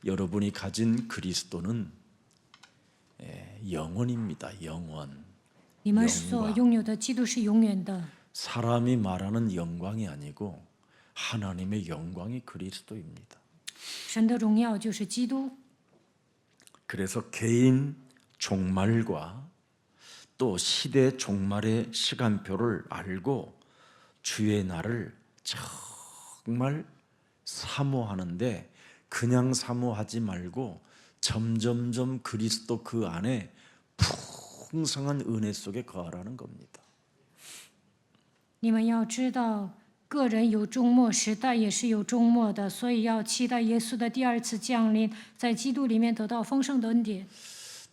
여러분이 가진 그리스도는 영원입니다. 영원. 你们所拥有的基督是永远的， 사람이 말하는 영광이 아니고 하나님의 영광이 그리스도입니다. 神的荣耀就是基督。 그래서 개인 종말과 또 시대 종말의 시간표를 알고 주의 날을 정말 사모하는데 그냥 사모하지 말고 점점점 그리스도 그 안에 풍성한 은혜 속에 거하라는 겁니다. 你们要知道，个人有终末，时代也是有终末的，所以要期待耶稣的第二次降临，在基督里面得到丰盛的恩典。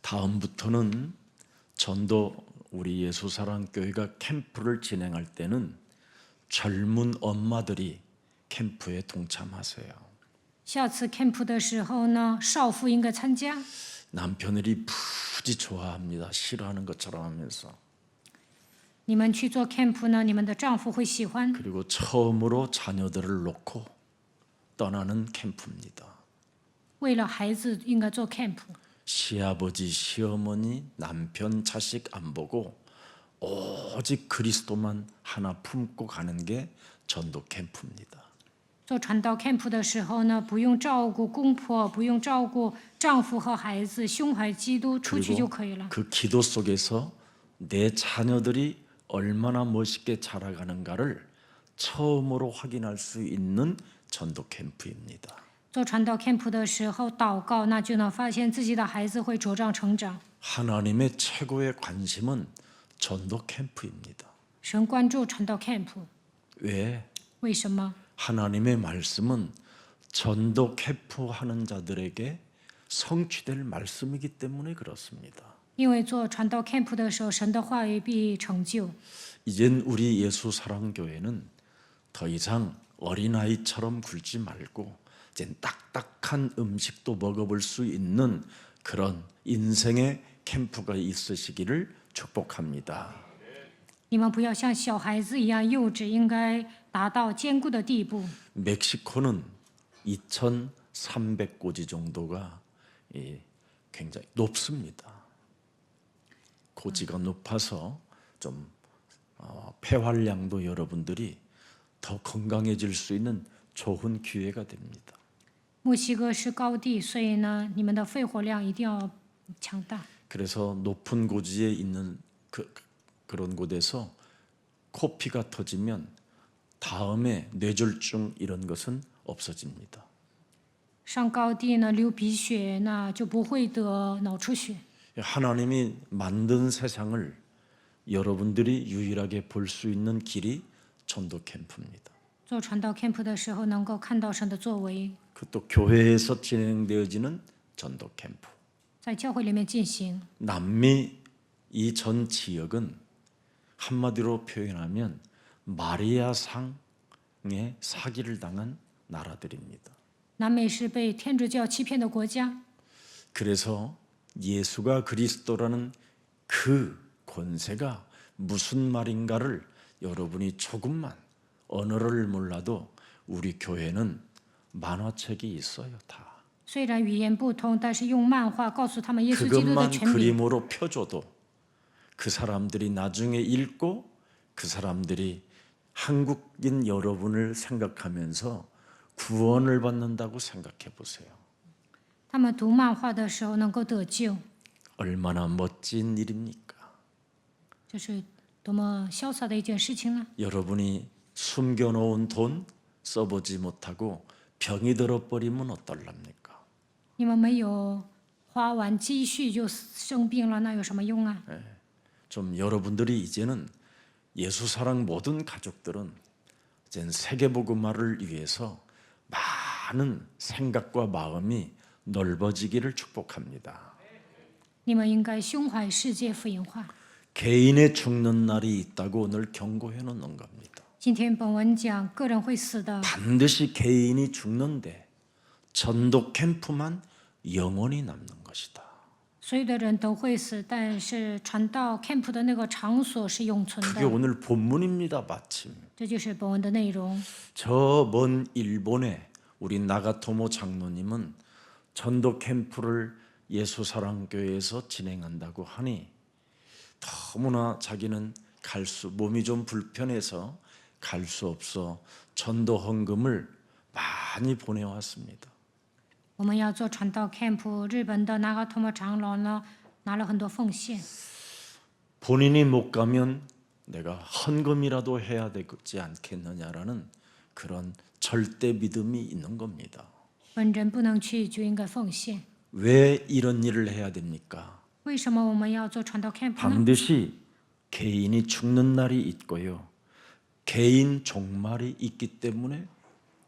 다음부터는 전도 우리 예수사랑교회가 캠프를 진행할 때는 젊은 엄마들이 캠프에 동참하세요. 下次 camp 的时候呢，少妇应该参加。 남편들이 부지 좋아합니다. 싫어하는 것처럼 하면서. 你们去做 camp 呢，你们的丈夫会喜欢。 그리고 처음으로 자녀들을 놓고 떠나는 캠프입니다. 为了孩子，应该做 camp。 시아버지, 시어머니, 남편, 자식 안 보고 오직 그리스도만 하나 품고 가는 게 전도 캠프입니다. 做传道 camp 的时候呢，不用照顾公婆，不用照顾丈夫和孩子，胸怀基督，出去就 그리고 可以了。 그 기도 속에서 내 자녀들이 얼마나 멋있게 자라가는가를 처음으로 확인할 수 있는 전도 캠프입니다. 做传道 camp 的时候祷告，那就能发现自己的孩子会茁壮成长。 하나님의 최고의 관심은 전도 캠프입니다. 神关注传道 camp， 왜? 为什么？ 하나님의 말씀은 전도 캠프 하는 자들에게 성취될 말씀이기 때문에 그렇습니다. 因为做传道 camp 的时候，神的话语必成就。 이젠 우리 예수사랑교회는 더 이상 어린아이처럼 굴지 말고 이젠 딱딱한 음식도 먹어볼 수 있는 그런 인생의 캠프가 있으시기를 축복합니다. 你们不要像小孩子一样幼稚，应该达到坚固的地步。 멕시코는 2,300고지 정도가 굉장히 높습니다. 고지가 높아서 좀 폐활량도 여러분들이 더 건강해질 수 있는 좋은 기회가 됩니다. 墨西哥是高地，所以呢，你们的肺活量一定要强大。 그래서 높은 고지에 있는 그런 곳에서 코피가 터지면 다음에 뇌졸중 이런 것은 없어집니다. 上高地呢，流鼻血，那就不会得脑出血。 하나님이 만든 세상을 여러분들이 유일하게 볼 수 있는 길이 전도 캠프입니다. 做传道 camp 的时候，能够看到神的作为， 그것도 교회에서 진행되어지는 전도 캠프. 在教会里面进行。 남미 이 전 지역은 한마디로 표현하면 마리아상의 사기를 당한 나라들입니다. 南美是被天主教欺骗的国家， 그래서 예수가 그리스도라는 그 권세가 무슨 말인가를 여러분이 조금만 언어를 몰라도 우리 교회는 만화책이 있어요. 다. 虽然语言不通，但是用漫画告诉他们耶稣基督的 그것만 权柄。 그림으로 펴줘도 그 사람들이 나중에 읽고 그 사람들이 한국인 여러분을 생각하면서 구원을 받는다고 생각해 보세요. 他们读漫画的时候能够得救， 얼마나 멋진 일입니까? 这是多么潇洒的一件事情呢！ 여러분이 숨겨놓은 돈 써보지 못하고 병이 들어버리면 어떨랍니까? 你们没有花完积蓄就生病了，那有什么用啊？ 좀 여러분들이 이제는 예수사랑 모든 가족들은 이제 세계복음화를 위해서 많은 생각과 마음이 넓어지기를 축복합니다. 你们应该胸怀世界福音化。 개인의 죽는 날이 있다고 오늘 경고해 놓는 겁니다. 今天本文讲个人会死的， 반드시 개인이 죽는데 전도 캠프만 영원히 남는 것이다. 所有的人都会死，但是传道 camp 的那个场所是永存 그게 的。 오늘 본문입니다. 마침 这就是本文的内容。 저 먼 일본에 우리 나가토모 장로님은 전도 캠프를 예수사랑교회에서 진행한다고 하니 너무나 자기는 몸이 좀 불편해서 갈 수 없어 전도 헌금을 많이 보내왔습니다. 我们要做传道 camp， 日本的那个托莫长老呢拿了很多奉献。 본인이 못 가면 내가 헌금이라도 해야 되지 않겠느냐라는 그런 절대 믿음이 있는 겁니다. 本人不能去就应该奉献。 왜 이런 일을 해야 됩니까? 为什么我们要做传道 camp 呢？ 반드시 개인이 죽는 날이 있고요. 개인 종말이 있기 때문에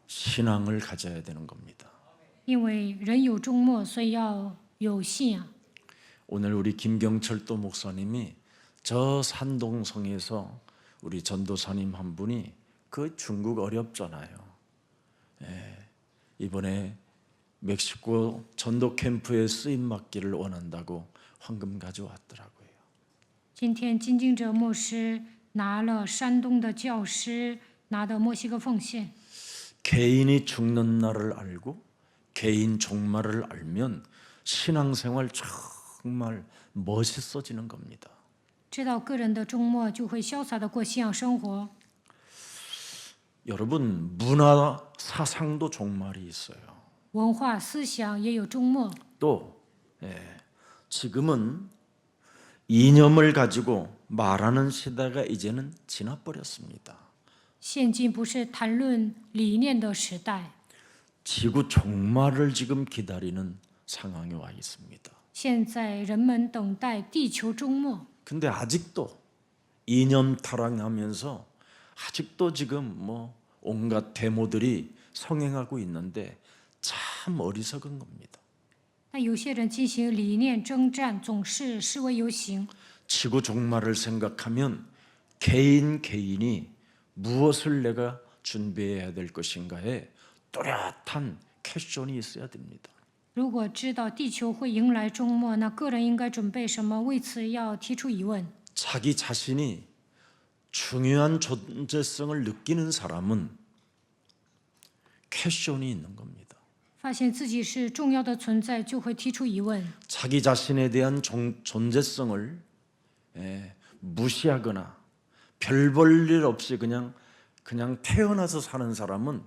신앙을 가져야 되는 겁니다. 因为人有终末，所以要有信仰。 오늘 우리 김경철도 목사님이 저 산동성에서 우리 전도사님 한 분이 그 중국 어렵잖아요. 이번에 멕시코 전도 캠프에 쓰임 맡기를 원한다고 헌금 가져왔더라고요. 今天金敬哲牧师拿了山东的教师拿的墨西哥奉献。 개인이 죽는 날을 알고 개인 종말을 알면 신앙생활 정말 멋있어지는 겁니다. 知道个人的终末，就会潇洒的过信仰生活。 여러분 문화 사상도 종말이 있어요. 文化思想也有终末。 또 지금은 이념을 가지고 말하는 시대가 이제는 지나버렸습니다. 现今不是谈论理念的时代， 지구 종말을 지금 기다리는 상황에 와 있습니다. 现在人们等待地球终末。 근데 아직도 이념 타락하면서 아직도 지금 온갖 데모들이 성행하고 있는데 참 어리석은 겁니다. 但有些人进行理念征战，总是示威游行。 지구 종말을 생각하면 개인이 무엇을 내가 준비해야 될 것인가에 또렷한 퀘션이 있어야 됩니다. 如果知道地球会迎来终末，那个人应该准备什么？为此要提出疑问。 자기 자신이 중요한 존재성을 느끼는 사람은 퀘션이 있는 겁니다. 发现自己是重要的存在，就会提出疑问。 자기 자신에 대한 존재성을 무시하거나 별 볼 일 없이 그냥 태어나서 사는 사람은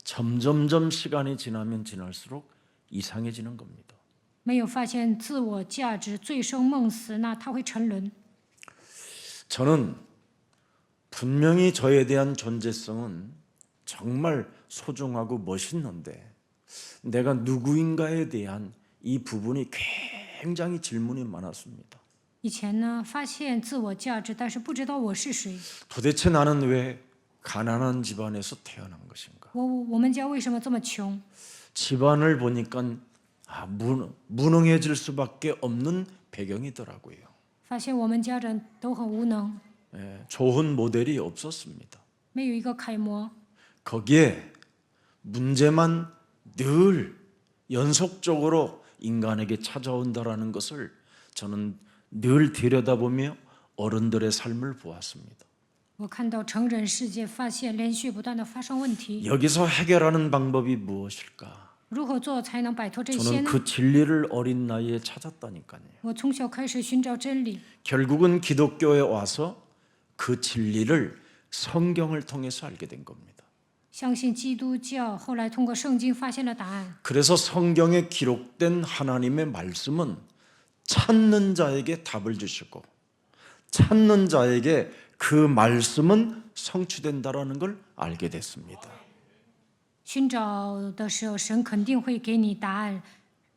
점점점 시간이 지나면 지날수록 이상해지는 겁니다. 没有发现自我价值，醉生梦死，那他会沉沦。 저는 분명히 저에 대한 존재성은 정말 소중하고 멋있는데 내가 누구인가에 대한 이 부분이 굉장히 질문이 많았습니다. 以前呢，发现自我价值，但是不知道我是谁。 도대체 나는 왜 가난한 집안에서 태어난 것인가? 我们家为什么这么穷？ 집안을 보니까 무능해질 수밖에 없는 배경이더라고요. 发现我们家人都很无能， 좋은 모델이 없었습니다. 没有一个楷模。 거기에 문제만 늘 연속적으로 인간에게 찾아온다라는 것을 저는 늘 들여다보며 어른들의 삶을 보았습니다. 我看到成人世界，发现连续不断的发生问题， 여기서 해결하는 방법이 무엇일까? 如何做才能摆脱这些 저는 呢？ 그 진리를 어린 나이에 찾았다니까요. 我从小开始寻找真理， 결국은 기독교에 와서 그 진리를 성경을 통해서 알게 된 겁니다. 相信基督教，后来通过圣经发现了答案。 그래서 성경에 기록된 하나님의 말씀은 찾는 자에게 답을 주시고 찾는 자에게 그 말씀은 성취된다라는 걸 알게 됐습니다. 寻找的时候，神肯定会给你答案。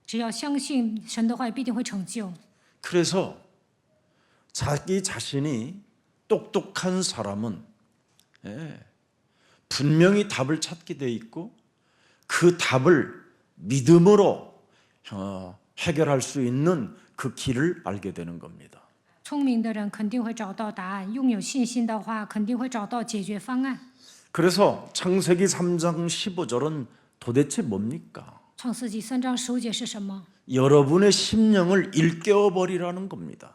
只要相信神的话，必定会成就。 그래서 자기 자신이 똑똑한 사람은 분명히 답을 찾게 돼 있고 그 답을 믿음으로 해결할 수 있는 그 길을 알게 되는 겁니다. 聪明的人肯定会找到答案，拥有信心的话，肯定会找到解决方案。 그래서 창세기 3장 15절은 도대체 뭡니까? 创世纪3章15节是什么？ 여러분의 심령을 일깨워 버리라는 겁니다.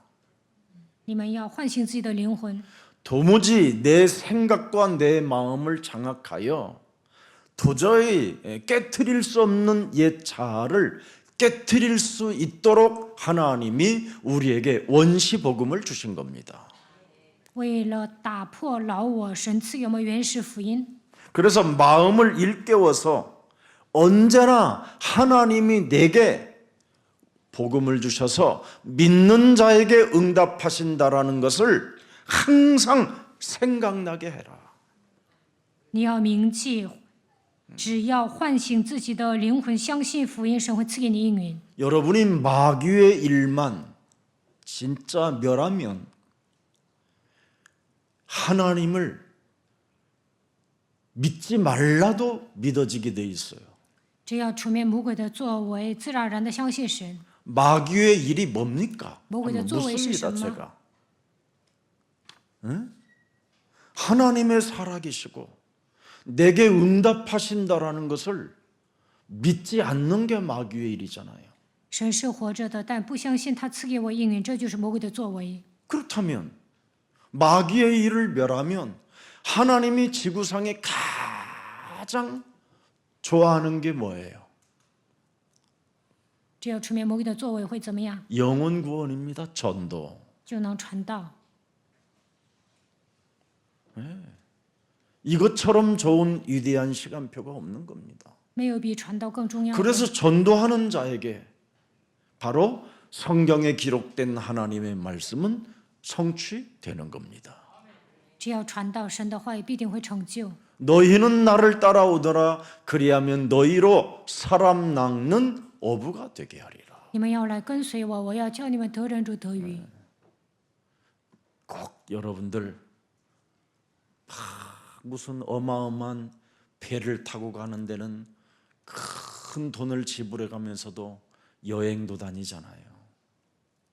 你们要唤醒自己的灵魂， 도무지 내 생각과 내 마음을 장악하여 도저히 깨트릴 수 없는 옛 자아를 깨트릴 수 있도록 하나님이 우리에게 원시 복음을 주신 겁니다. 为了打破老我，神赐给我们原始福音。 그래서 마음을 일깨워서 언제나 하나님이 내게 복음을 주셔서 믿는 자에게 응답하신다라는 것을 항상 생각나게 해라. 你要铭记，只要唤醒自己的灵魂，相信福音，神会赐给你应允。 여러분이 마귀의 일만 진짜 멸하면 하나님을 믿지 말라도 믿어지게 돼 있어요. 只要除灭魔鬼的作为，自然而然的相信神。 마귀의 일이 뭡니까? 마귀의 묻습니다, 作为是什么? 제가. 응? 하나님의 살아계시고 내게 응답하신다라는 것을 믿지 않는 게 마귀의 일이잖아요. 神是活着的，但不相信他赐给我应允，这就是魔鬼的作为。 그렇다면 마귀의 일을 멸하면 하나님이 지구상에 가장 좋아하는 게 뭐예요? 只要除灭魔鬼的作为会怎么样？ 영혼 구원입니다. 전도. 就能传道。 이것처럼 좋은 위대한 시간표가 없는 겁니다. 没有比传道更重要的。 그래서 전도하는 자에게 바로 성경에 기록된 하나님의 말씀은 성취되는 겁니다. 只要传道，神的话语必定会成就。 너희는 나를 따라오더라. 그리하면 너희로 사람 낚는 어부가 되게 하리라. 你们要来跟随我，我要叫你们得人如得鱼。 꼭 여러분들 무슨 어마어마한 배를 타고 가는 데는 큰 돈을 지불해 가면서도 여행도 다니잖아요.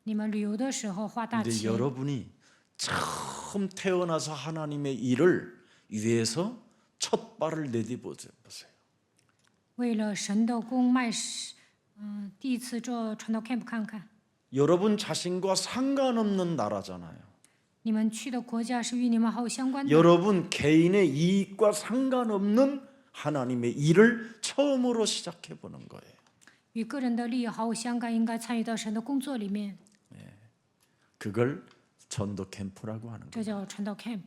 你们旅游的时候花大 근데 钱， 여러분이 처음 태어나서 하나님의 일을 위해서 첫 발을 내디보세요. 为了神的公迈时，第一次做传道 camp 看看。 여러분 자신과 상관없는 나라잖아요. 你们去的国家是与你们毫无相关的， 여러분 개인의 이익과 상관없는 하나님의 일을 처음으로 시작해 보는 거예요. 与个人的利益毫无相干，应该参与到神的工作里面。 그걸 전도 캠프라고 하는 这 거예요. 叫传道 camp。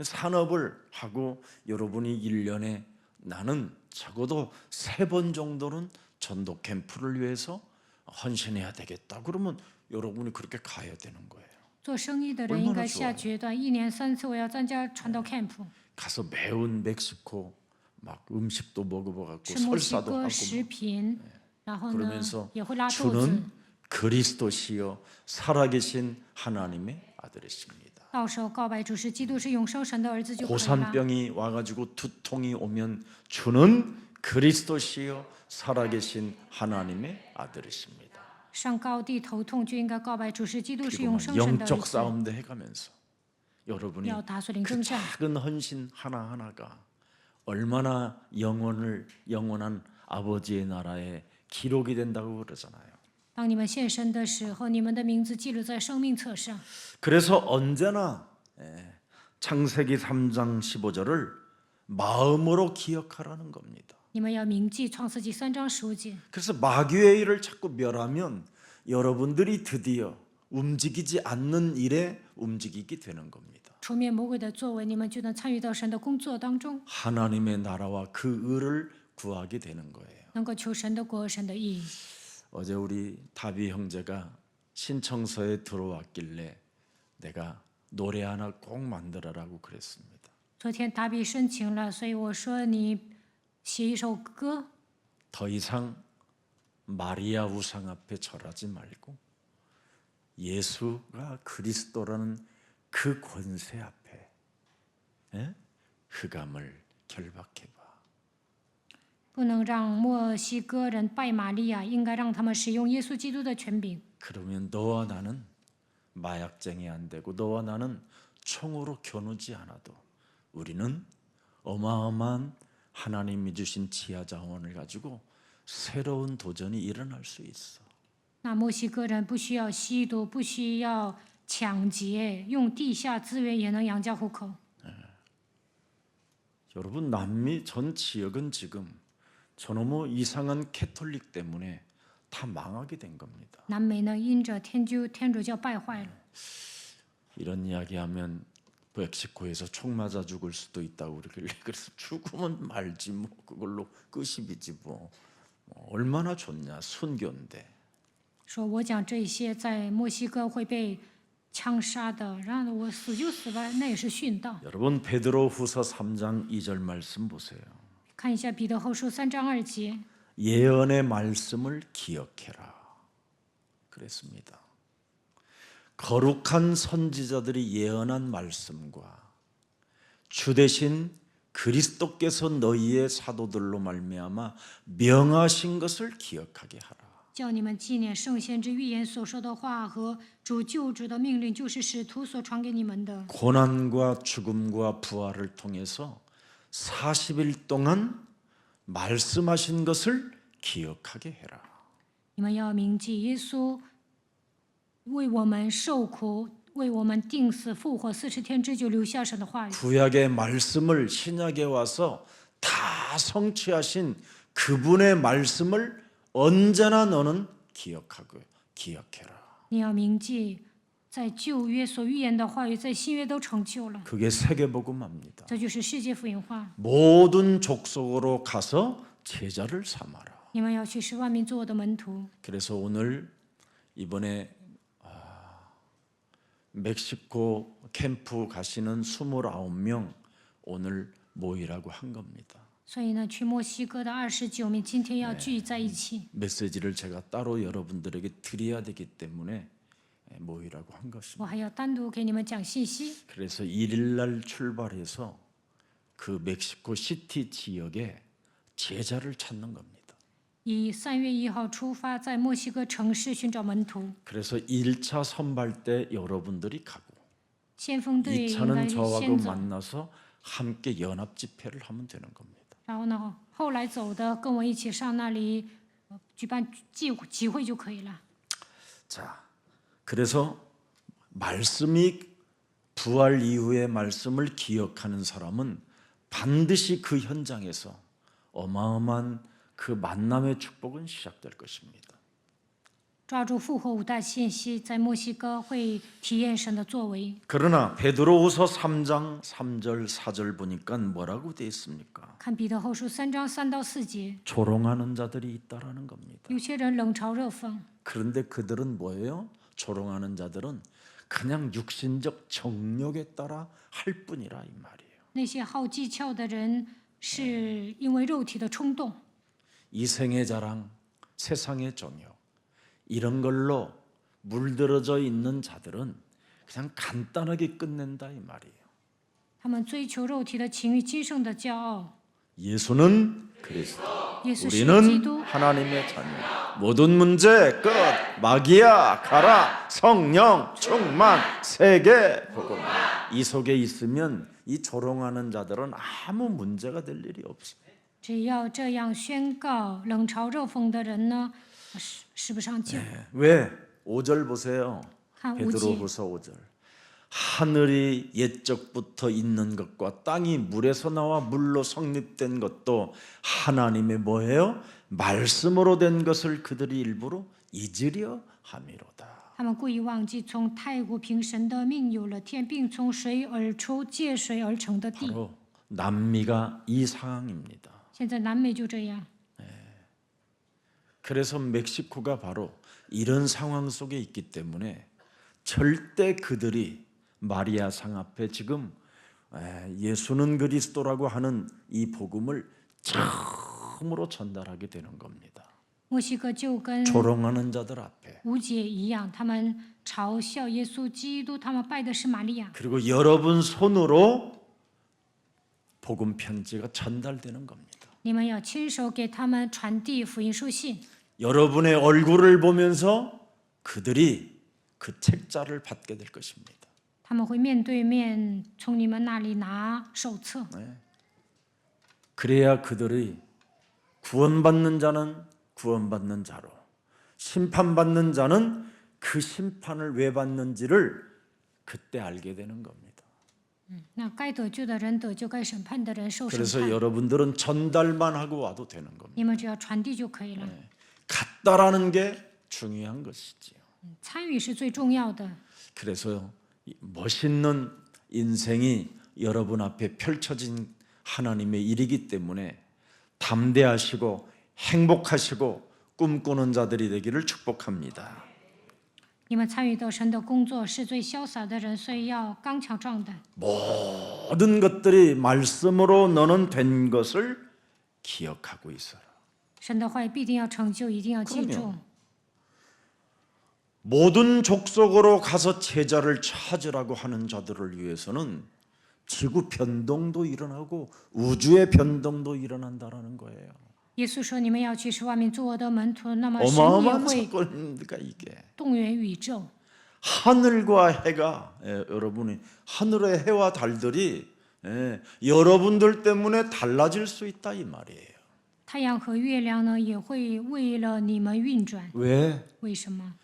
산업을 하고 여러분이 1년에 나는 적어도 3번 정도는 전도 캠프를 위해서 헌신해야 되겠다. 그러면 여러분이 그렇게 가야 되는 거예요. 做生意的人应该下决断，1年3次我要参加传道 camp， 가서 매운 멕시코 막 음식도 먹어보고 吃墨西 설사도 哥 하고 食品，然后呢 그러면서 也会拉肚子。 주는 그리스도시여 살아계신 하나님의 아들이십니다. 到时候告白主是基督是永生神的儿子就可以了。 고산병이 와가지고 두통이 오면 주는 그리스도시여 살아계신 하나님의 아들이십니다. 上高地头痛就应该告白主是基督是 그리고 永 막 生神的儿 영적 子， 싸움도 해가면서 여러분이 要打属灵 그 征战。 작은 헌신 하나하나가 얼마나 영원한 아버지의 나라에 기록이 된다고 그러잖아요. 当你们献身的时候，你们的名字记录在生命册上。 그래서 언제나 창세기 3장 15절을 마음으로 기억하라는 겁니다. 你们要铭记创世纪3章15节。 그래서 마귀의 일을 자꾸 멸하면 여러분들이 드디어 움직이지 않는 일에 움직이게 되는 겁니다. 除灭魔鬼的作为，你们就能参与到神的工作当中， 하나님의 나라와 그 의를 구하게 되는 거예요. 能够求神的国、神的义。 어제 우리 다비 형제가 신청서에 들어왔길래 내가 노래 하나 꼭 만들어라고 그랬습니다. 昨天达比申请了，所以我说你写一首歌， 더 이상 마리아 우상 앞에 절하지 말고 예수가 그리스도라는 그 권세 앞에 흑암을 결박해봐. 不能让墨西哥人拜玛利亚，应该让他们使用耶稣基督的权柄。 그러면 너와 나는 마약쟁이 안 되고 너와 나는 총으로 겨누지 않아도 우리는 어마어마한 하나님이 주신 지하 자원을 가지고 새로운 도전이 일어날 수 있어. 那墨西哥人不需要吸毒，不需要抢劫，用地下资源也能养家糊口。 여러분, 남미 전 지역은 지금 저놈의 이상한 캐톨릭 때문에 다 망하게 된 겁니다. 南美呢，因着天主教败坏了。 이런 이야기하면 멕시코에서 총 맞아 죽을 수도 있다고 그러길래 그래서 죽으면 말지 뭐 그걸로 끝이지 뭐 얼마나 좋냐 순교인데. 说我讲这些在墨西哥会被枪杀的，让我死就死吧，那也是殉道。 여러분 베드로후서 3장 2절 말씀 보세요. 看一下彼得后书3章2节， 예언의 말씀을 기억해라 그랬습니다. 거룩한 선지자들이 예언한 말씀과 주 대신 그리스도께서 너희의 사도들로 말미암아 명하신 것을 기억하게 하라. 叫你们纪念圣先知预言所说的话和主救主的命令，就是使徒所传给你们的。 고난과 죽음과 부활을 통해서 40일 동안 말씀하신 것을 기억하게 해라. 你们要铭记耶稣为我们受苦，为我们定死复活40天之久留下神的话语。 구약의 말씀을 신약에 와서 다 성취하신 그분의 말씀을 언제나 너는 기억해라. 你要铭记，在旧约所预言的话语，在新约都成就了。 그게 세계복음합니다. 这就是世界福音化。 모든 족속으로 가서 제자를 삼아라. 你们要去使万民做我的门徒。 그래서 오늘 이번에 멕시코 캠프 가시는 29명 오늘 모이라고 한 겁니다. 所以呢，去墨西哥的29名今天要聚在一起。 메시지를 제가 따로 여러분들에게 드려야 되기 때문에 모이라고 한 我 것입니다. 还要单独给你们讲信息。 그래서 1일 날 출발해서 그 멕시코 시티 지역에 제자를 찾는 겁니다. 以3月1号出发，在墨西哥城市寻找门徒。 그래서 1차 선발 때 여러분들이 가고 先锋队应该 2차는 저하고 先走， 만나서 함께 연합 집회를 하면 되는 겁니다. 然后呢，后来走的跟我一起上那里举办集会就可以了。 자, 그래서 말씀이 부활 이후의 말씀을 기억하는 사람은 반드시 그 현장에서 어마어마한 그 만남의 축복은 시작될 것입니다. 抓住复活5大信息，在墨西哥会体验神的作为。 그러나 베드로후서 3장 3절 4절 보니까 뭐라고 돼 있습니까? 看彼得后书3章3到4节， 조롱하는 자들이 있다라는 겁니다. 有些人冷嘲热讽， 그런데 그들은 뭐예요? 조롱하는 자들은 그냥 육신적 정욕에 따라 할 뿐이라 이 말이에요. 那些好技巧的人是因为肉体的冲动， 이생의 자랑, 세상의 정욕 이런 걸로 물들어져 있는 자들은 그냥 간단하게 끝낸다 이 말이에요. 他们追求肉体的情欲、今生的骄傲。 예수는 그리스도, 耶稣是基 우리는 督， 하나님의 자녀. 모든 문제 끝. 마귀야 가라. 성령 충만 세계 복음. 이 속에 있으면 이 조롱하는 자들은 아무 문제가 될 일이 없어요. 只要这样宣告，冷嘲热讽的人呢，使不上劲。 왜? 5절 보세요. 看5节， 베드로후서 5절. 하늘이 옛적부터 있는 것과 땅이 물에서 나와 물로 성립된 것도 하나님의 뭐예요? 말씀으로 된 것을 그들이 일부러 잊으려 함이로다. 他们故意忘记从太古凭神的命有了天，并从水而出、借水而成的地。 바로 남미가 이 상황입니다. 现在南美就这样， 그래서 멕시코가 바로 이런 상황 속에 있기 때문에 절대 그들이 마리아 상 앞에 지금 예수는 그리스도라고 하는 이 복음을 처음으로 전달하게 되는 겁니다. 墨西哥就跟 조롱하는 자들 앞에 无解一样，他们嘲笑耶稣基督，他们拜的是玛利亚。 그리고 여러분 손으로 복음 편지가 전달되는 겁니다. 你们要亲手给他们传递福音书信， 여러분의 얼굴을 보면서 그들이 그 책자를 받게 될 것입니다. 他们会面对面从你们那里拿手册， 그래야 그들이 구원받는 자는 구원받는 자로, 심판받는 자는 그 심판을 왜 받는지를 그때 알게 되는 겁니다. 那该得救的人得救，该审判的人受审 그래서 判。 여러분들은 전달만 하고 와도 되는 겁니다. 你们只要传递就可以了。 갔다라는 게 중요한 것이지요. 参与是最重要的。 그래서 멋있는 인생이 여러분 앞에 펼쳐진 하나님의 일이기 때문에 담대하시고 행복하시고 꿈꾸는 자들이 되기를 축복합니다. 你们参与到神的工作是最潇洒的人，所以要刚强壮胆。 모든 것들이 말씀으로 너는 된 것을 기억하고 있어라. 神的话必定要成就，一定要记住。 그럼요. 모든 족속으로 가서 제자를 찾으라고 하는 자들을 위해서는 지구 변동도 일어나고 우주의 변동도 일어난다라는 거예요. 耶稣说：“你们要去使万民做我的门徒。”那么神也 어마어마한 会 사건입니까 이게? 动员宇宙。 하늘과 해가 여러분이 하늘의 해와 달들이 여러분들 때문에 달라질 수 있다 이 말이에요. 太阳和月亮呢，也会为了你们运转。 왜? 为什么？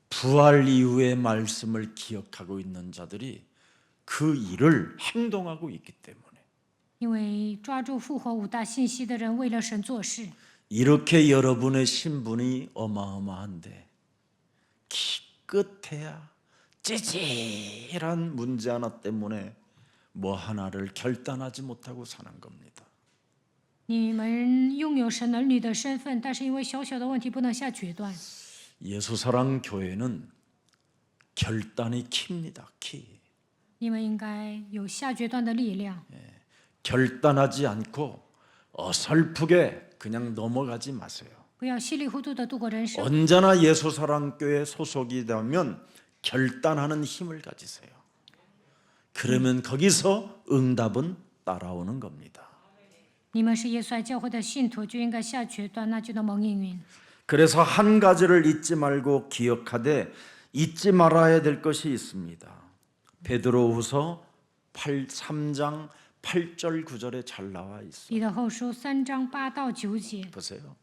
부활 이후의 말씀을 기억하고 있는 자들이 그 일을 행동하고 있기 때문에 因为抓住复活五大信息的人，为了神做事。 이렇게 여러분의 신분이 어마어마한데 기껏해야 찌질한 문제 하나 때문에 뭐 하나를 결단하지 못하고 사는 겁니다. 你们拥有神儿女的身份，但是因为小小的问题不能下决断。 예수사랑 교회는 결단이 키입니다. 키. 你们应该有下决断的力量， 결단하지 않고 어설프게 그냥 넘어가지 마세요. 不要稀里糊涂的度过人生。 언제나 예수사랑교회 소속이 되면 결단하는 힘을 가지세요. 그러면 거기서 응답은 따라오는 겁니다. 你们是耶稣爱教会的信徒，就应该下决断，那就能蒙应允。 그래서 한 가지를 잊지 말고 기억하되 잊지 말아야 될 것이 있습니다. 베드로후서 3장 8절 9절에 잘 나와 있어요. 彼得后书3章8到9节， 보세요.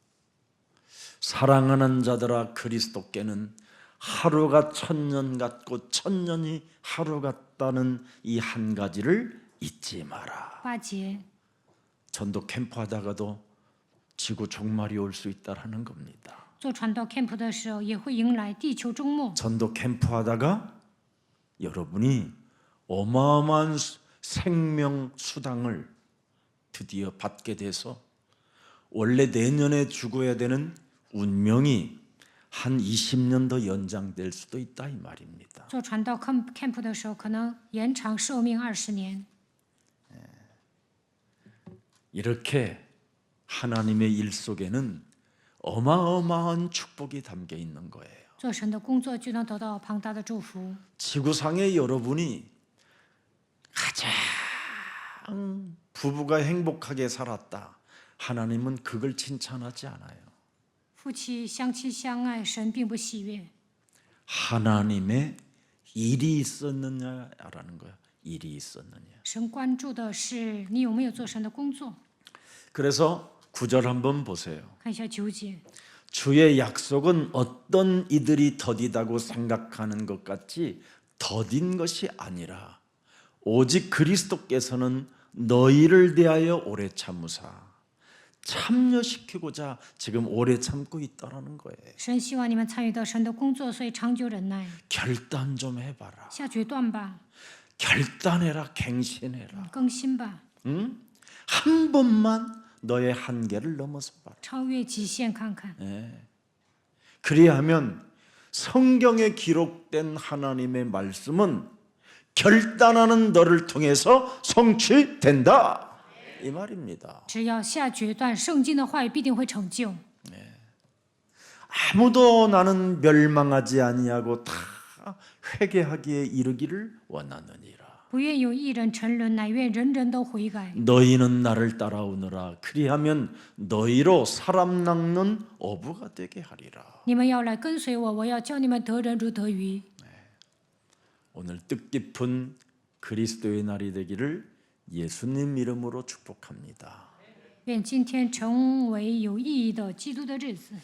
사랑하는 자들아 그리스도께는 하루가 천년 같고 천년이 하루 같다는 이 한 가지를 잊지 마라. 8节， 전도 캠프 하다가도 지구 종말이 올 수 있다라는 겁니다. 做传道 camp 的时候，也会迎来地球终末。 전도 캠프 하다가 여러분이 어마어마한 생명 수당을 드디어 받게 돼서 원래 내년에 죽어야 되는 운명이 한 20년 더 연장될 수도 있다 이 말입니다. 做传道 camp 的时候，可能延长寿命20年。 이렇게 하나님의 일 속에는 어마어마한 축복이 담겨 있는 거예요. 做神的工作就能得到庞大的祝福。 지구상의 여러분이 가장 부부가 행복하게 살았다. 하나님은 그걸 칭찬하지 않아요. 夫妻相亲相爱，神并不喜悦。 하나님의 일이 있었느냐라는 거야. 일이 있었느냐. 神关注的是你有没有做神的工作。 그래서 9절 한번 보세요. 看一下9节， 주의 약속은 어떤 이들이 더디다고 생각하는 것 같이 더딘 것이 아니라 오직 그리스도께서는 너희를 대하여 오래 참으사 참여시키고자 지금 오래 참고 있다라는 거예요. 神希望你们参与到神的工作，所以长久忍耐， 결단 좀 해봐라. 下决断吧， 결단해라. 갱신해라. 更新吧， 응? 한 번만 너의 한계를 넘어서 봐라. 超越极限看看。 그리하면 성경에 기록된 하나님의 말씀은 결단하는 너를 통해서 성취된다. 이 말입니다. 只要下决断，圣经的话语必定会成就。 아무도 나는 멸망하지 아니하고 다 회개하기에 이르기를 원하느니라. 不愿有一人沉沦，乃愿人人都悔改。 너희는 나를 따라오느라 그리하면 너희로 사람 낚는 어부가 되게 하리라. 你们要来跟随我，我要教你们得人如得鱼。 오늘 뜻깊은 그리스도의 날이 되기를 예수님 이름으로 축복합니다. 愿今天成为有意义的基督的日子。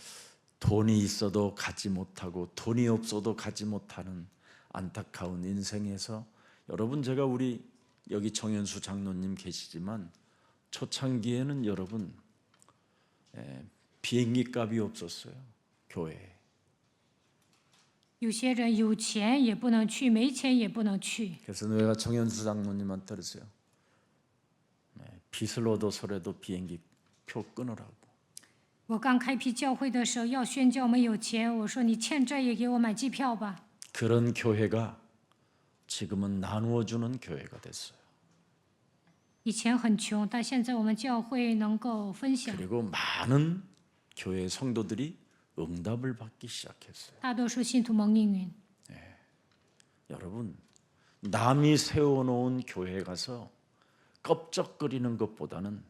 돈이 있어도 가지 못하고 돈이 없어도 가지 못하는 안타까운 인생에서 여러분 제가 우리 여기 정현수 장로님 계시지만 초창기에는 여러분 비행기 값이 없었어요. 교회에. 有些人有钱也不能去，没钱也不能去。 그래서 내가 정현수 장로님한테 그랬어요. 빚을 얻어서라도 비행기 표 끊으라고. 我刚开辟教会的时候要宣教没有钱，我说你欠债也给我买机票吧。 그런 교회가 지금은 나누어 주는 교회가 됐어요. 以前很穷，但现在我们教会能够分享， 그리고 많은 교회 성도들이 응답을 받기 시작했어요. 大多数信徒蒙应允。 여러분, 남이 세워놓은 교회에 가서 껍적거리는 것보다는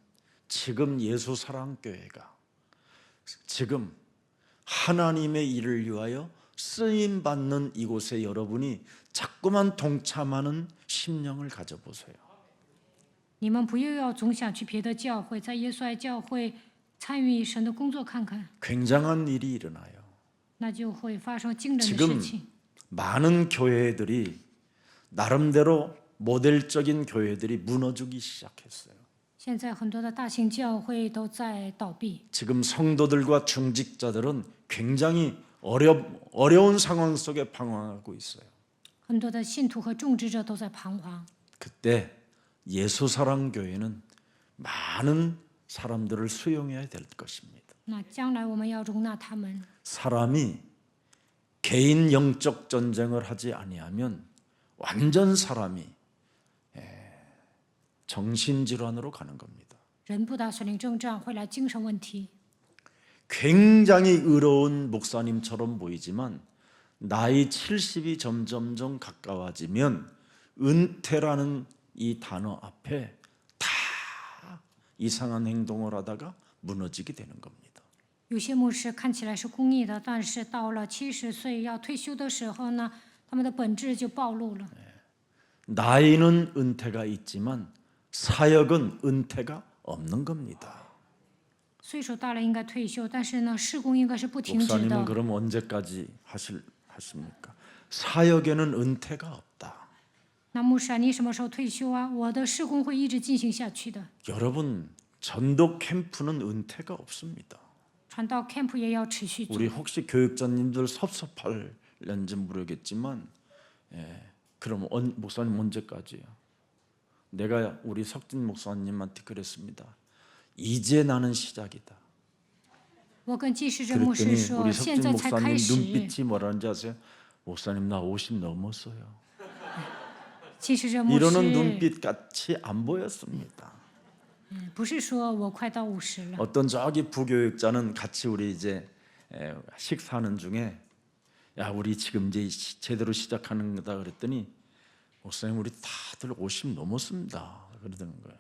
지금 예수 사랑 교회가 지금 하나님의 일을 위하여 쓰임 받는 이곳에 여러분이 자꾸만 동참하는 심령을 가져보세요. 你们不又要总想去别的教会，在耶稣爱教会参与神的工作看看， 굉장한 일이 일어나요. 那就会发生惊人的 지금 事情。 많은 교회들이 나름대로 모델적인 교회들이 무너지기 시작했어요. 现在很多的大型教会都在倒闭， 지금 성도들과 중직자들은 굉장히 어려운 상황 속에 방황하고 있어요. 很多的信徒和种植者都在彷徨。 그때 예수사랑교회는 많은 사람들을 수용해야 될 것입니다. 那将来我们要容纳他们。 사람이 개인 영적 전쟁을 하지 아니하면 완전 사람이 정신질환으로 가는 겁니다. 人不打属灵征战，会来精神问题。 굉장히 의로운 목사님처럼 보이지만 나이 70이 점점점 가까워지면 은퇴라는 이 단어 앞에 다 이상한 행동을 하다가 무너지게 되는 겁니다. 有些牧师看起来是公义的，但是到了70岁要退休的时候呢，他们的本质就暴露了。 나이는 은퇴가 있지만 사역은 은퇴가 없는 겁니다. 岁数大了应该退休，但是呢，事工应该是不停止 목사님은 的。 그럼 언제까지 하십니까? 사역에는 은퇴가 없다. 那牧师啊，你什么时候退休啊？我的事工会一直进行下去的。 여러분, 전도 캠프는 은퇴가 없습니다. 传道 camp 也要持续做。 우리 혹시 교육자님들 섭섭할는지 모르겠지만, 그럼 목사님 언제까지요? 내가 우리 석진 목사님한테 그랬습니다. 이제 나는 시작이다. 我跟记事者牧师 그랬더니 说， 우리 现 석진 在才 목사님 开始。 눈빛이 뭐라는지 아세요? 목사님 나 50 넘었어요. 记事者牧 이러는 师 눈빛 같이 안 보였습니다. 不是说我快到50了。 어떤 저기 부교육자는 같이 우리 이제 식사하는 중에 야 우리 지금 이제 제대로 시작하는 거다 그랬더니 목사님 우리 다들 50 넘었습니다. 그러더는 거예요.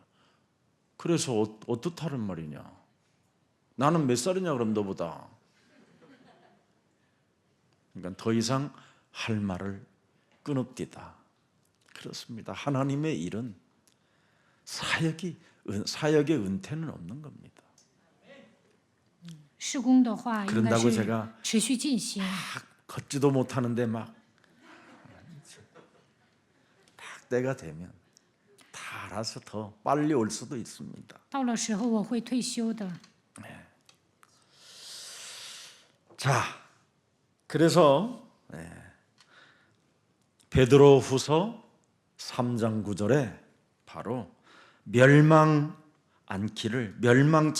그래서 어떻다는 말이냐? 나는 몇 살이냐 그럼 너보다. 그러니까 더 이상 할 말을 끊읍디다. 그렇습니다. 하나님의 일은 사역의 은퇴는 없는 겁니다. 事工的话，应该 그런다고 是 제가 持续进行。 걷지도 못하는데 막 때가 되면 다 알아서 더 빨리 올 수도 있습니다. 到了时候我会退休的。 자, 그래서 베드로후서 3장 9절에 바로 멸망치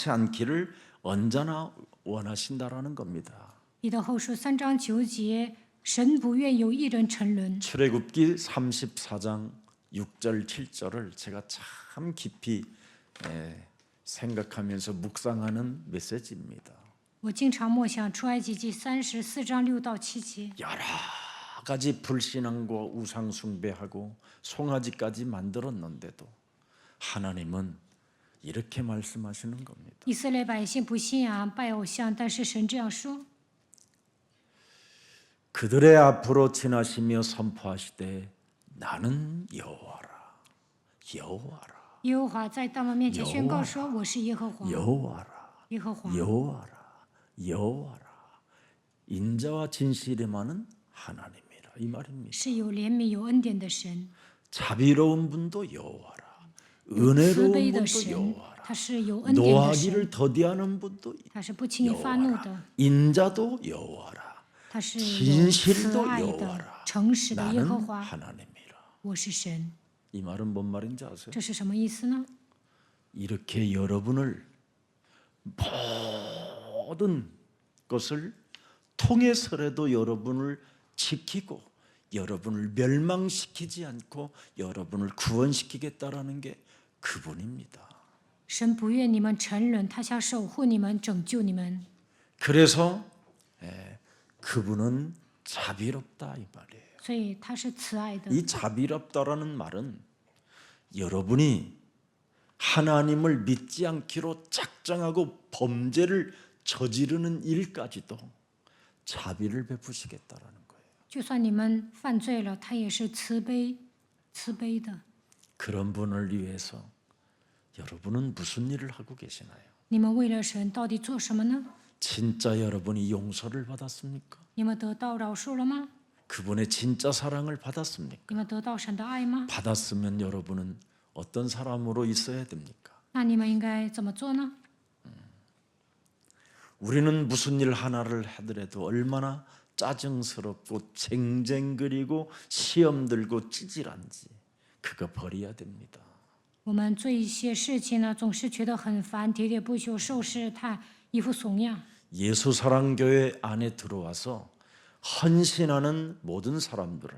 않기를 언제나 원하신다라는 겁니다. 彼得后书3章9节，神不愿有一人沉沦。 출애굽기 34장 6절 7절을 제가 참 깊이 생각하면서 묵상하는 메시지입니다. 我经常默想出埃及记34章6到7节， 여러 가지 불신앙과 우상 숭배하고 송아지까지 만들었는데도 하나님은 이렇게 말씀하시는 겁니다. 以色列百姓不信仰拜偶像，但是神这样说： 그들의 앞으로 지나시며 선포하시되 나는 여호와라. 여호와라. 耶和华在他们面前宣告说：“我是耶和华。 여호와라. 耶和华 여호와라. 여호와라. 인자와 진실에만은 하나님이라 이 말입니다. 是有怜悯、有恩典的神。 자비로운 분도 여호와라. 有慈 은혜로운 悲的 분도 神， 여호와라. 他是有恩典的神， 노하기를 더디하는 분도 他是不轻易发怒 여호와라. 的， 인자도 여호와라. 他是有 진실도 慈爱的 여호와라. 、诚实的耶和 나는 华。 하나님이라. 我是神， 이 말은 뭔 말인지 아세요? 这是什么意思呢？ 이렇게 여러분을 모든 것을 통해서라도 여러분을 지키고 여러분을 멸망시키지 않고 여러분을 구원시키겠다라는 게 그분입니다. 神不愿你们沉沦，他想守护你们，拯救你们。 그래서 그분은 자비롭다 이 말이에요. 所以他是慈爱的。 이 자비롭다라는 말은 여러분이 하나님을 믿지 않기로 작정하고 범죄를 저지르는 일까지도 자비를 베푸시겠다라는 거예요. 就算你们犯罪了，他也是慈悲的。 그런 분을 위해서 여러분은 무슨 일을 하고 계시나요? 你们为了神到底做什么呢？ 진짜 여러분이 용서를 받았습니까? 你们得到饶恕了吗？ 그분의 진짜 사랑을 받았습니까? 你们得到神的爱吗？ 받았으면 여러분은 어떤 사람으로 있어야 됩니까? 那你们应该怎么做呢？ 우리는 무슨 일 하나를 하더라도 얼마나 짜증스럽고 쟁쟁거리고 시험 들고 찌질한지 그거 버려야 됩니다. 我们做一些事情呢，总是觉得很烦，喋喋不休，受试探，一副怂样。 예수사랑교회 안에 들어와서 헌신하는 모든 사람들을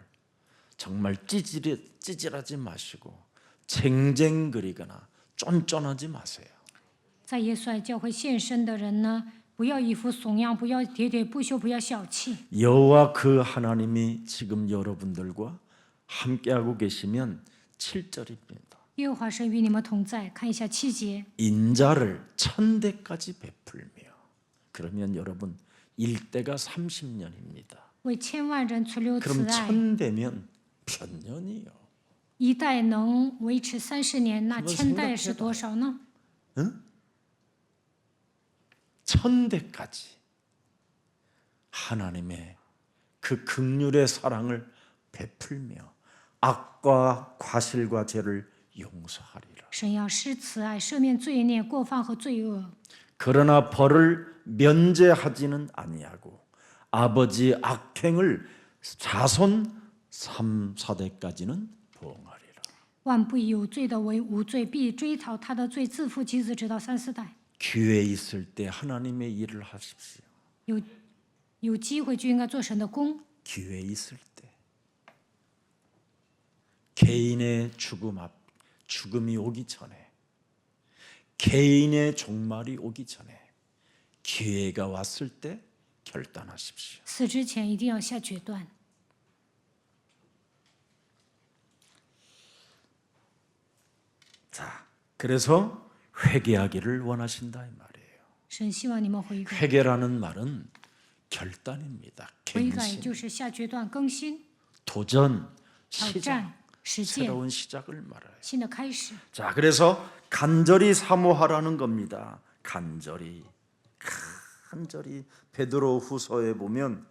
정말 찌질하지 마시고 쟁쟁거리거나 쫀쫀하지 마세요. 在耶稣爱教会献身的人呢，不要一副怂样，不要喋喋不休，不要小气。 여호와 그 하나님이 지금 여러분들과 함께하고 계시면 7절입니다. 耶和华神与你们同在。看一下7节， 인자를 1000대까지 베풀며 그러면 여러분 1대가 30년입니다. 为千万人存留 그럼 慈爱。 1000대면 몇 년이요? 一代能维持30年，那 한번 千代是 생각해봐. 多少呢？ 1000대까지 하나님의 그 긍휼의 사랑을 베풀며 악과 과실과 죄를 용서하리라. 神要施慈爱，赦免罪孽、过犯和罪恶。 그러나 벌을 면제하지는 아니하고 아버지 악행을 자손 3, 4대까지는 보응하리라. 万不以有罪的为无罪，必追讨他的罪，自父及子，直到3、4代。 교회에 있을 때 하나님의 일을 하십시오. 有机会就应该做神的工。 교회에 있을 때 개인의 죽음이 오기 전에 개인의 종말이 오기 전에 기회가 왔을 때 결단하십시오. 死之前一定要下决断。 자, 그래서 회개하기를 원하신다 이 말이에요. 神希望你们悔改， 회개라는 말은 결단입니다. 悔改 갱신, 就是下决断、更新、 도전, 挑 시작, 战、实践、 새로운 시작을 말해요. 新的开始。 자, 그래서 간절히 사모하라는 겁니다. 간절히 베드로 후서에 보면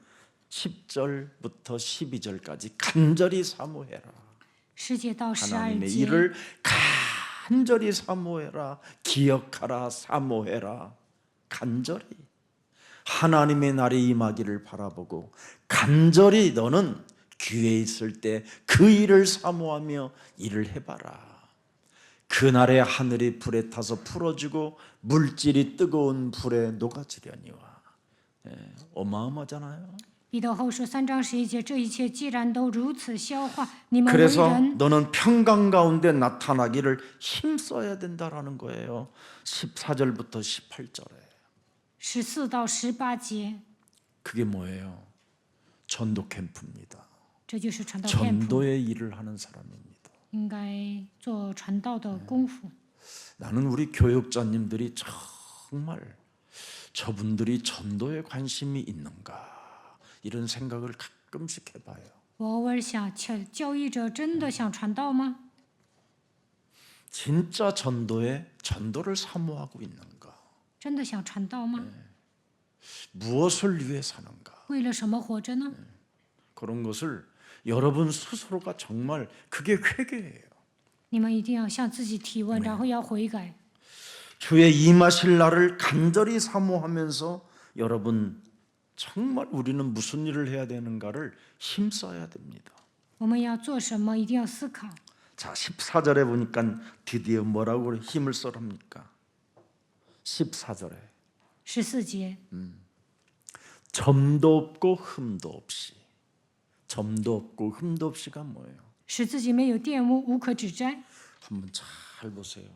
10절부터 12절까지 간절히 사모해라. 10节到12 하나님의 节， 일을 간절히 사모해라. 기억하라. 사모해라. 간절히 하나님의 날이 임하기를 바라보고 간절히 너는 귀에 있을 때 그 일을 사모하며 일을 해봐라. 그날에 하늘이 불에 타서 풀어지고 물질이 뜨거운 불에 녹아지려니와. 어마어마하잖아요. 彼得后书3章11节，这一切既然都如此消化，你们为 그래서 人 너는 평강 가운데 나타나기를 힘써야 된다라는 거예요. 14절부터 18절에. 14到18节， 그게 뭐예요? 전도 캠프입니다. 这就是传道篇幅， 전도의 일을 하는 사람입니다. 应该做传道的功夫。 나는 우리 교육자님들이 정말 저분들이 전도에 관심이 있는가 이런 생각을 가끔씩 해봐요. 我偶尔想，教义者真的想传道吗？ 진짜 전도를 사모하고 있는가? 真的想传道吗？ 무엇을 위해 사는가? 为了什么活着呢？ 그런 것을 여러분 스스로가 정말 그게 회개예요. 你们一定要向自己提问，然后要悔改。 주의 임하실 날을 간절히 사모하면서 여러분 정말 우리는 무슨 일을 해야 되는가를 힘써야 됩니다. 我们要做什么，一定要思考。 자, 14절에 보니까 드디어 뭐라고 힘을 써랍니까? 14절에 14节， 점도 없고 흠도 없이. 점도 없고 흠도 없이가 뭐예요? 使自己没有玷污，无可指摘。 한번 잘 보세요.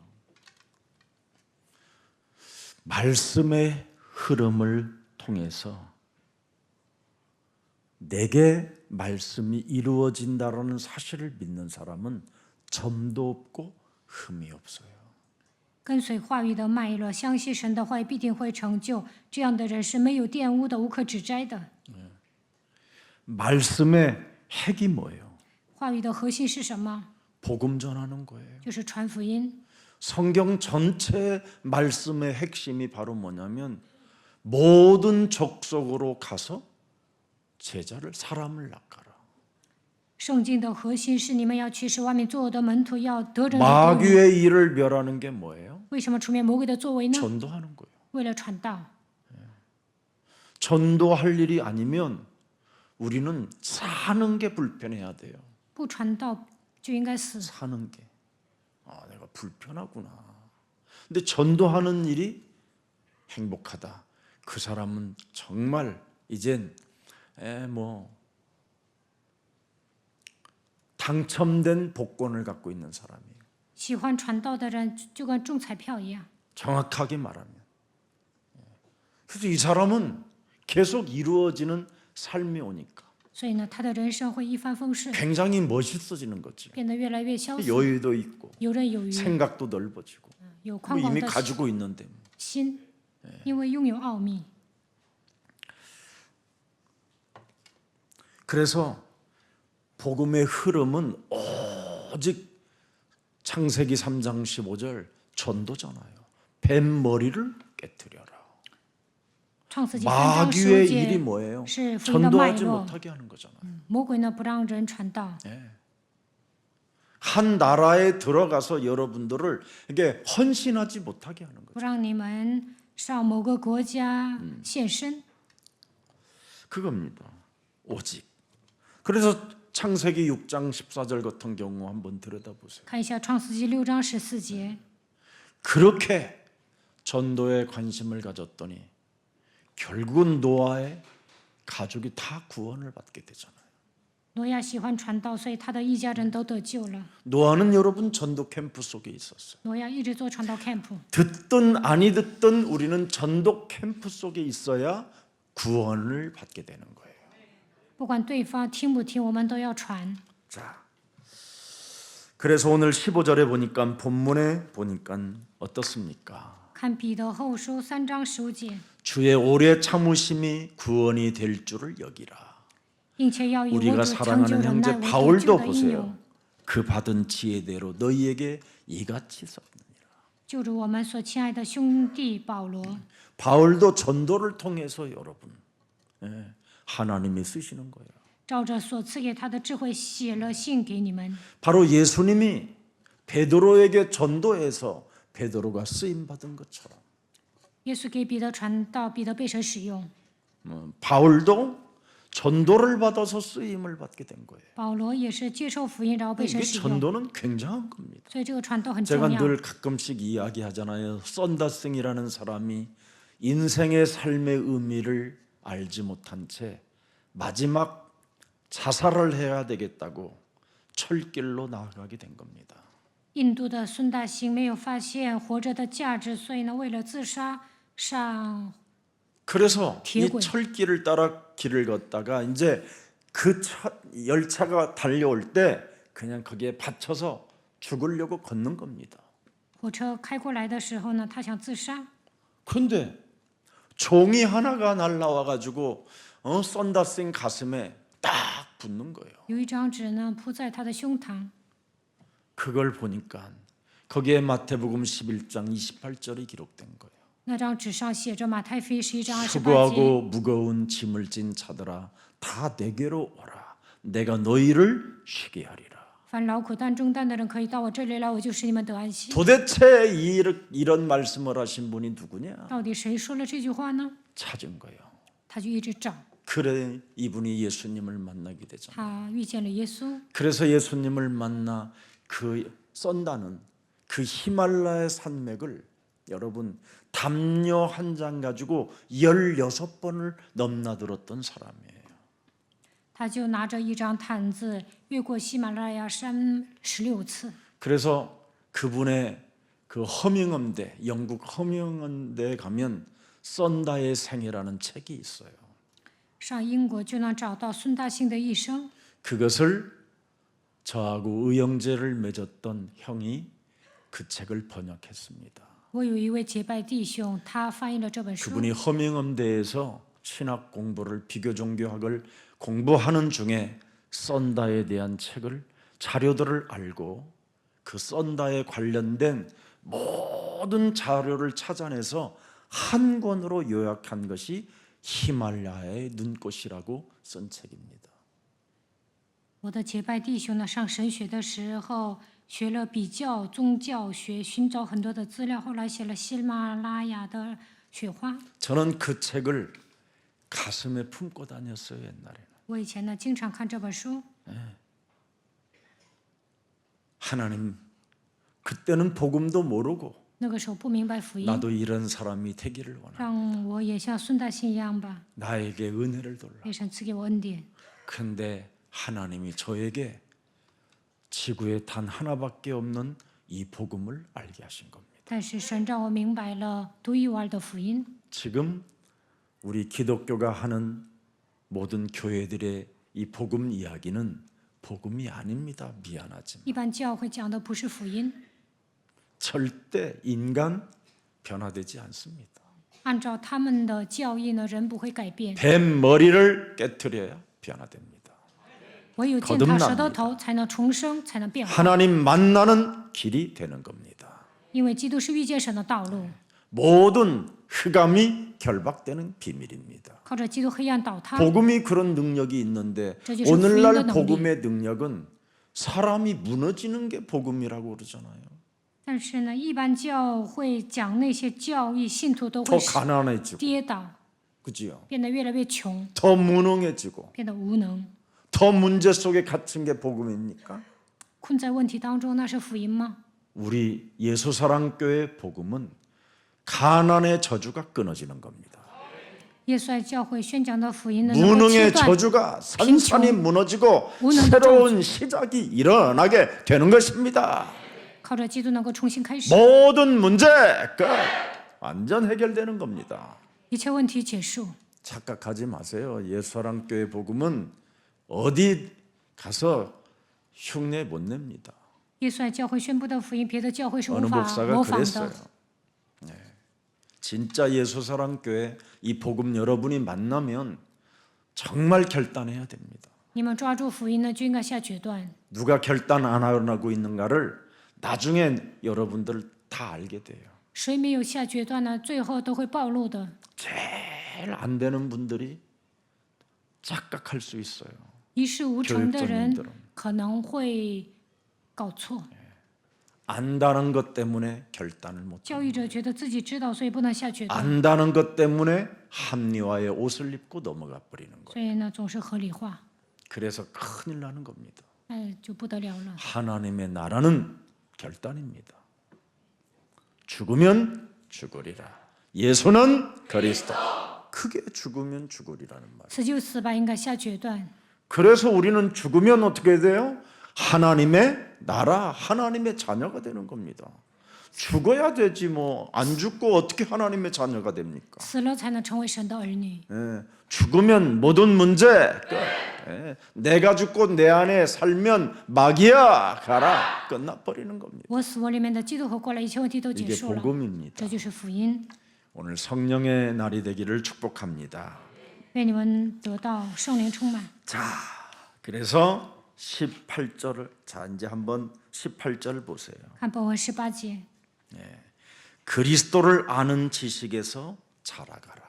말씀의 흐름을 통해서 내게 말씀이 이루어진다라는 사실을 믿는 사람은 점도 없고 흠이 없어요. 跟随话语的脉络，相信神的话语必定会成就。这样的人是没有玷污的，无可指摘的。 말씀의 핵이 뭐예요? 话语的核心是什么？ 복음 전하는 거예요. 就是传福音。 성경 전체 말씀의 핵심이 바로 뭐냐면 모든 족속으로 가서 제자를 사람을 낚아라. 圣经的核心是你们要去使外面作恶的门徒，要得人如得鱼。 마귀의 일을 멸하는 게 뭐예요? 为什么出面魔鬼的作为呢？ 전도하는 거예요. 为了传道。 전도할 일이 아니면 우리는 사는 게 불편해야 돼요. 不传道就应该死。 사는 게. 내가 불편하구나. 근데 전도하는 일이 행복하다. 그 사람은 정말 이젠 당첨된 복권을 갖고 있는 사람이에요. 喜欢传道的人就跟中彩票一样。 정확하게 말하면. 그래서 이 사람은 계속 이루어지는 삶이 오니까 所以呢，他的人生会一帆风顺， 굉장히 멋있어지는 거지. 变得越来越潇洒， 여유도 있고 游刃有余， 생각도 넓어지고 有 뭐 宽广 이미 的 가지고 있는데. 心，因为拥有奥秘。 그래서 복음의 흐름은 오직 창세기 3장 15절 전도잖아요. 뱀 머리를 깨뜨려라. 创世纪3章 마귀의 15 일이 节 뭐예요? 是福音的脉 전도하지 络。 못하게 하는 거잖아요. 魔鬼呢不让人传道， 한 나라에 들어가서 여러분들을 이게 헌신하지 못하게 하는 거죠. 不让你们上某个国家献身。 그겁니다. 오직. 그래서 창세기 6장 14절 같은 경우 한번 들여다보세요. 看一下创世纪6章14节， 그렇게 전도에 관심을 가졌더니 결국은 노아의 가족이 다 구원을 받게 되잖아요. 挪亚喜欢传道，所以他的一家人都得救了。 노아는 여러분 전도 캠프 속에 있었어요. 挪亚一直做传道 camp， 듣든 아니 듣든 우리는 전도 캠프 속에 있어야 구원을 받게 되는 거예요. 不管对方听不听，我们都要传。 자, 그래서 오늘 15절에 보니까 본문에 보니까 어떻습니까? 看彼得后书3章15节， 주의 오래 참으심이 구원이 될 줄을 여기라. 并且要以我 우리가 主长久 사랑하는 忍耐 형제 为得救 바울도 的应 보세요. 有。 그 받은 지혜대로 너희에게 이같이 썼느니라. 就如我们所亲爱的兄弟保罗， 바울도 전도를 통해서 여러분 하나님이 쓰시는 거예요. 照着所赐给他的智慧写了信给你们。 바로 예수님이 베드로에게 전도해서 베드로가 쓰임 받은 것처럼 耶稣给彼得传道，彼得被神使用； 바울도 전도를 받아서 쓰임을 받게 된 거예요. 保罗也是接受福音，然后被 이게 神使用。 전도는 굉장한 겁니다. 所以这个传道很 제가 重要。 늘 가끔씩 이야기하잖아요. 썬다싱이라는 사람이 인생의 삶의 의미를 알지 못한 채 마지막 자살을 해야 되겠다고 철길로 나아가게 된 겁니다. 印度的孙大兴没有发现活着的价值，所以呢，为了自杀上 그래서 이 기억을. 철길을 따라 길을 걷다가 이제 그 열차가 달려올 때 그냥 거기에 받쳐서 죽으려고 걷는 겁니다. 火车开过来的时候呢，他想自杀， 그런데 종이 하나가 날라와 가지고 썬다싱 가슴에 딱 붙는 거예요. 有一张纸呢铺在他的胸膛， 그걸 보니까 거기에 마태복음 11장 28절이 기록된 거예요. 那张纸上写着马太福音11章28节。 수고하고 무거운 짐을 진 자들아 다 내게로 오라 내가 너희를 쉬게 하리라. 凡劳苦担重担的人，可以到我这里来，我就使你们得安息。 도대체 이런 말씀을 하신 분이 누구냐? 到底谁说了这句话呢？ 찾은 거예요. 他就一直找， 그래 이분이 예수님을 만나게 되잖아요. 他遇见了耶稣， 그래서 예수님을 만나 그 썬다는 그 히말라야 산맥을 여러분 담요 한 장 가지고 16번을 넘나들었던 사람이에요. 他就拿着一张毯子越过喜马拉雅山16次。 그래서 그분의 그 허밍엄대, 영국 허밍엄대에 가면 썬다의 생애라는 책이 있어요. 上英国就能找到孙大兴的一生， 그것을 저하고 의형제를 맺었던 형이 그 책을 번역했습니다. 我有一位结拜弟兄，他翻译了这本书。 그분이 허밍엄대에서 신학 공부를 비교 종교학을 공부하는 중에 썬다에 대한 책을 자료들을 알고 그 썬다에 관련된 모든 자료를 찾아내서 한 권으로 요약한 것이 히말라야의 눈꽃이라고 쓴 책입니다. 我的结拜弟兄呢，上神学的时候学了比较宗教学，寻找很多的资料，后来写了喜马拉雅的雪花。 저는 그 책을 가슴에 품고 다녔어요. 옛날에는. 我以前呢，经常看这本书。 하나님 그때는 복음도 모르고 那个时候不明白福音， 나도 이런 사람이 되기를 원한다. 让我也像孙大兴一样吧， 나에게 은혜를 돌라. 愿神赐给我恩典。 근데 하나님이 저에게 지구에 단 하나밖에 없는 이 복음을 알게 하신 겁니다. 但是神让我明白了独一无二的福音。 지금 우리 기독교가 하는 모든 교회들의 이 복음 이야기는 복음이 아닙니다. 미안하지만 一般教会讲的不是福音， 절대 인간 변화되지 않습니다. 按照他们的教义呢，人不会改变， 뱀 머리를 깨트려야 변화됩니다. 唯有践踏蛇的头，才能重生，才能变化。 하나님 만나는 길이 되는 겁니다. 因为基督是遇见神的道路， 모든 흑암이 결박되는 비밀입니다. 靠着基督黑暗倒塌。 복음이 그런 능력이 있는데 저기서 오늘날 부인의 복음의 능력은 사람이 무너지는 게 복음이라고 그러잖아요. 但是呢，一般教会讲那些教义，信徒都 더 会 가난해지고 跌倒， 그지요? 变得越来越穷， 더 무능해지고 变得无能， 더 문제 속에 갇힌 게 복음입니까? 困在问题当中，那是福音吗？ 우리 예수사랑교회 복음은 가난의 저주가 끊어지는 겁니다. 耶稣爱教会宣讲的福音呢，能够切 무능의 断 저주가 산산이 무너지고 무능의 새로운 시작이 일어나게 되는 것입니다. 靠着基督能够重新开始， 모든 문제 끝 완전 해결되는 겁니다. 一切问题结束。 착각하지 마세요. 예수사랑교회 복음은 어디 가서 흉내 못 냅니다. 耶稣爱教会宣布的福音，别的教会是 어느 无法 목사가 模仿 그랬어요. 的。 진짜 예수사랑교회 이 복음 여러분이 만나면 정말 결단해야 됩니다. 你们抓住福音呢，就应该下决断。 누가 결단 안 하고 있는가를 나중에 여러분들 다 알게 돼요. 谁没有下决断呢？最后都会暴露的。 제일 안 되는 분들이 착각할 수 있어요. 一事无成的 교육적인 人可能会搞错。 안다는 것 때문에 결단을 못 教育者觉得自己知道，所以不能下决断， 안다는 것 때문에 합리화의 옷을 입고 넘어가 버리는 거예요. 所以呢总是合理化， 그래서 큰일 나는 겁니다. 就不得了了。 하나님의 나라는 결단입니다. 죽으면 죽으리라. 예수는 그리스도. 크게 죽으면 죽으리라는 말. 死就死吧，应该下决断。 그래서 우리는 죽으면 어떻게 돼요? 하나님의 나라, 하나님의 자녀가 되는 겁니다. 죽어야 되지 뭐 안 죽고 어떻게 하나님의 자녀가 됩니까? 死了才能成为神的儿女。 예, 죽으면 모든 문제 끝. 예, 내가 죽고 내 안에 살면 마귀야 가라 끝나버리는 겁니다. 我死我里面的基督活过来，一切问题都结 이게 束了。 복음입니다. 这就是福音。 오늘 성령의 날이 되기를 축복합니다. 愿你们得到圣灵充满。 자, 그래서 18절을 자 이제 한번 18절 보세요. 看本文18节， 그리스도를 아는 지식에서 자라가라.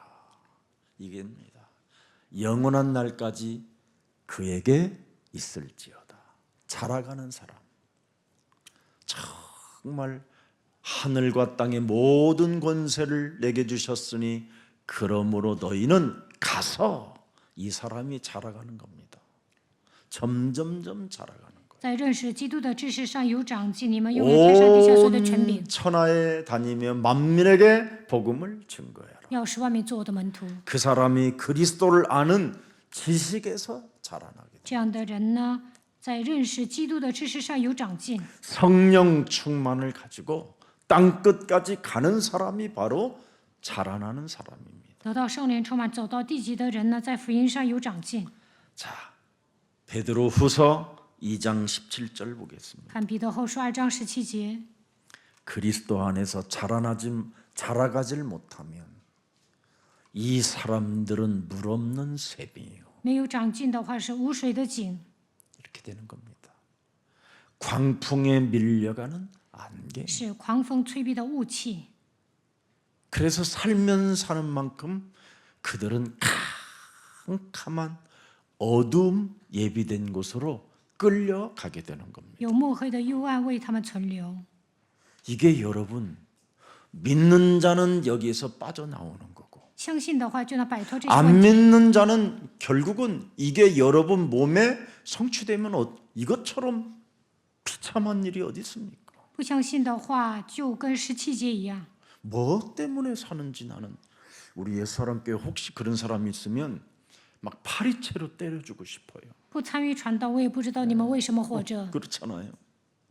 이게입니다. 영원한 날까지 그에게 있을지어다. 자라가는 사람. 정말 하늘과 땅의 모든 권세를 내게 주셨으니 그러므로 너희는 가서 이 사람이 자라가는 겁니다. 점점점 자라가는 거예요. 在认识基督的知识上有长进，你们拥有天上地下所有的权柄， 온 천하에 다니며 만민에게 복음을 증거해라. 要使万民做我的门徒。 그 사람이 그리스도를 아는 지식에서 자라나게 돼. 这样的人呢，在认识基督的知识上有长进， 성령 충만을 가지고 땅 끝까지 가는 사람이 바로 자라나는 사람입니다. 得到圣灵充满，走到地极的人呢，在福音上有长进。 자, 베드로후서 2장 17절 보겠습니다. 看彼得后书2章17节， 그리스도 안에서 자라가질 못하면 이 사람들은 물 없는 샘이에요. 没有长进的话是无水的井， 이렇게 되는 겁니다. 광풍에 밀려가는 안개. 是狂风吹逼的雾气。 그래서 살면 사는 만큼 그들은 캄캄한 어둠 예비된 곳으로 끌려가게 되는 겁니다. 有墨黑的幽暗为他们存留。 이게 여러분 믿는 자는 여기에서 빠져나오는 거고 相信的话就能摆脱这些 안 问题。 믿는 자는 결국은 이게 여러분 몸에 성취되면 이것처럼 비참한 일이 어디 있습니까? 不相信的话，就跟17节一样。 뭐 때문에 사는지 나는 우리 옛사람께 혹시 그런 사람이 있으면 막 파리채로 때려주고 싶어요. 不参与传道，我也不知道你们为什么活着。 그렇잖아요.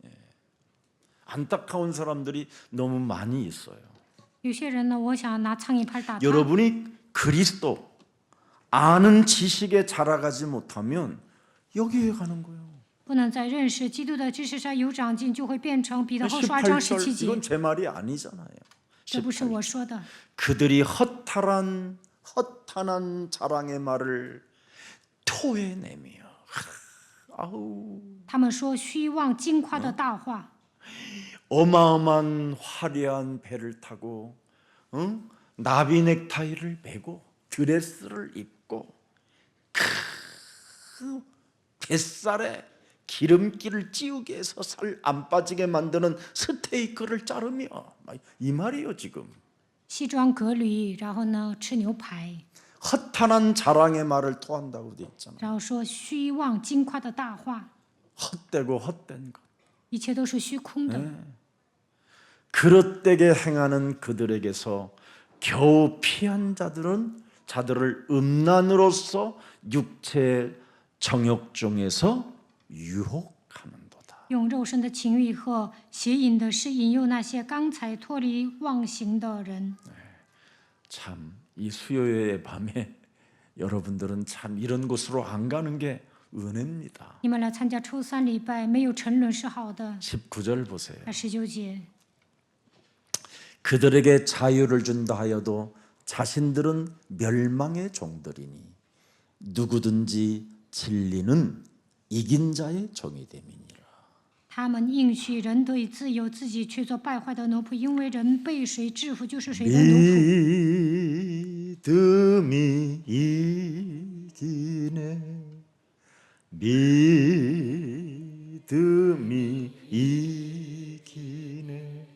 예. 안타까운 사람들이 너무 많이 있어요. 有些人呢，我想拿苍蝇拍打他。 여러분이 그리스도 아는 지식에 자라가지 못하면 여기에 가는 거예요. 不能在认识基督的知识上有长进，就会变成彼得后书2章 18절 17 이건 节。 제 말이 아니잖아요. 这不是 18. 我说的， 그들이 허탄한 자랑의 말을 토해내며 아우 他们说虚妄惊夸的大话， 어마어마한 화려한 배를 타고 나비 넥타이를 메고 드레스를 입고 그 뱃살에 기름기를 찌우게 해서 살 안 빠지게 만드는 스테이크를 자르며 이 말이에요 지금. 西装革履，然后呢吃牛排， 허탄한 자랑의 말을 토한다고 되어 있잖아. 然后说虚妄惊夸的大話， 헛되고 헛된 것. 一切都是虚空的。 그릇되게 행하는 그들에게서 겨우 피한 자들을 음란으로서 육체의 정욕 중에서 유혹하는도다. 用肉身的情欲和邪淫的是引诱那些刚才脱离妄行的人。 참 이 수요일 밤에 여러분들은 참 이런 곳으로 안 가는 게 은혜입니다. 你们来参加周三礼拜，没有沉沦是好的。 19절 보세요. 19节， 그들에게 자유를 준다 하여도 자신들은 멸망의 종들이니 누구든지 진리는 이긴 자의 종이 됨이니라. 他们应许人得以自由，自己却做败坏的奴仆，因为人被谁制服，就是谁的奴仆。 믿음이 이기네. 믿음이 이기네.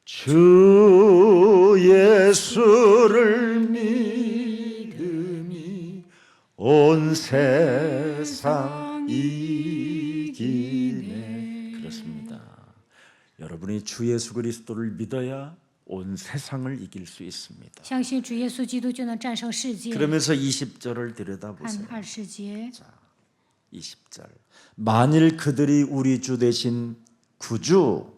주 예수를 믿음이 온 세상 이기네. 그렇습니다. 여러분이 주 예수 그리스도를 믿어야 온 세상을 이길 수 있습니다. 相信主耶稣基督就能战胜世界。 그러면서 20절을 들여다보세요. 看20节， 20절. 만일 그들이 우리 주 대신 구주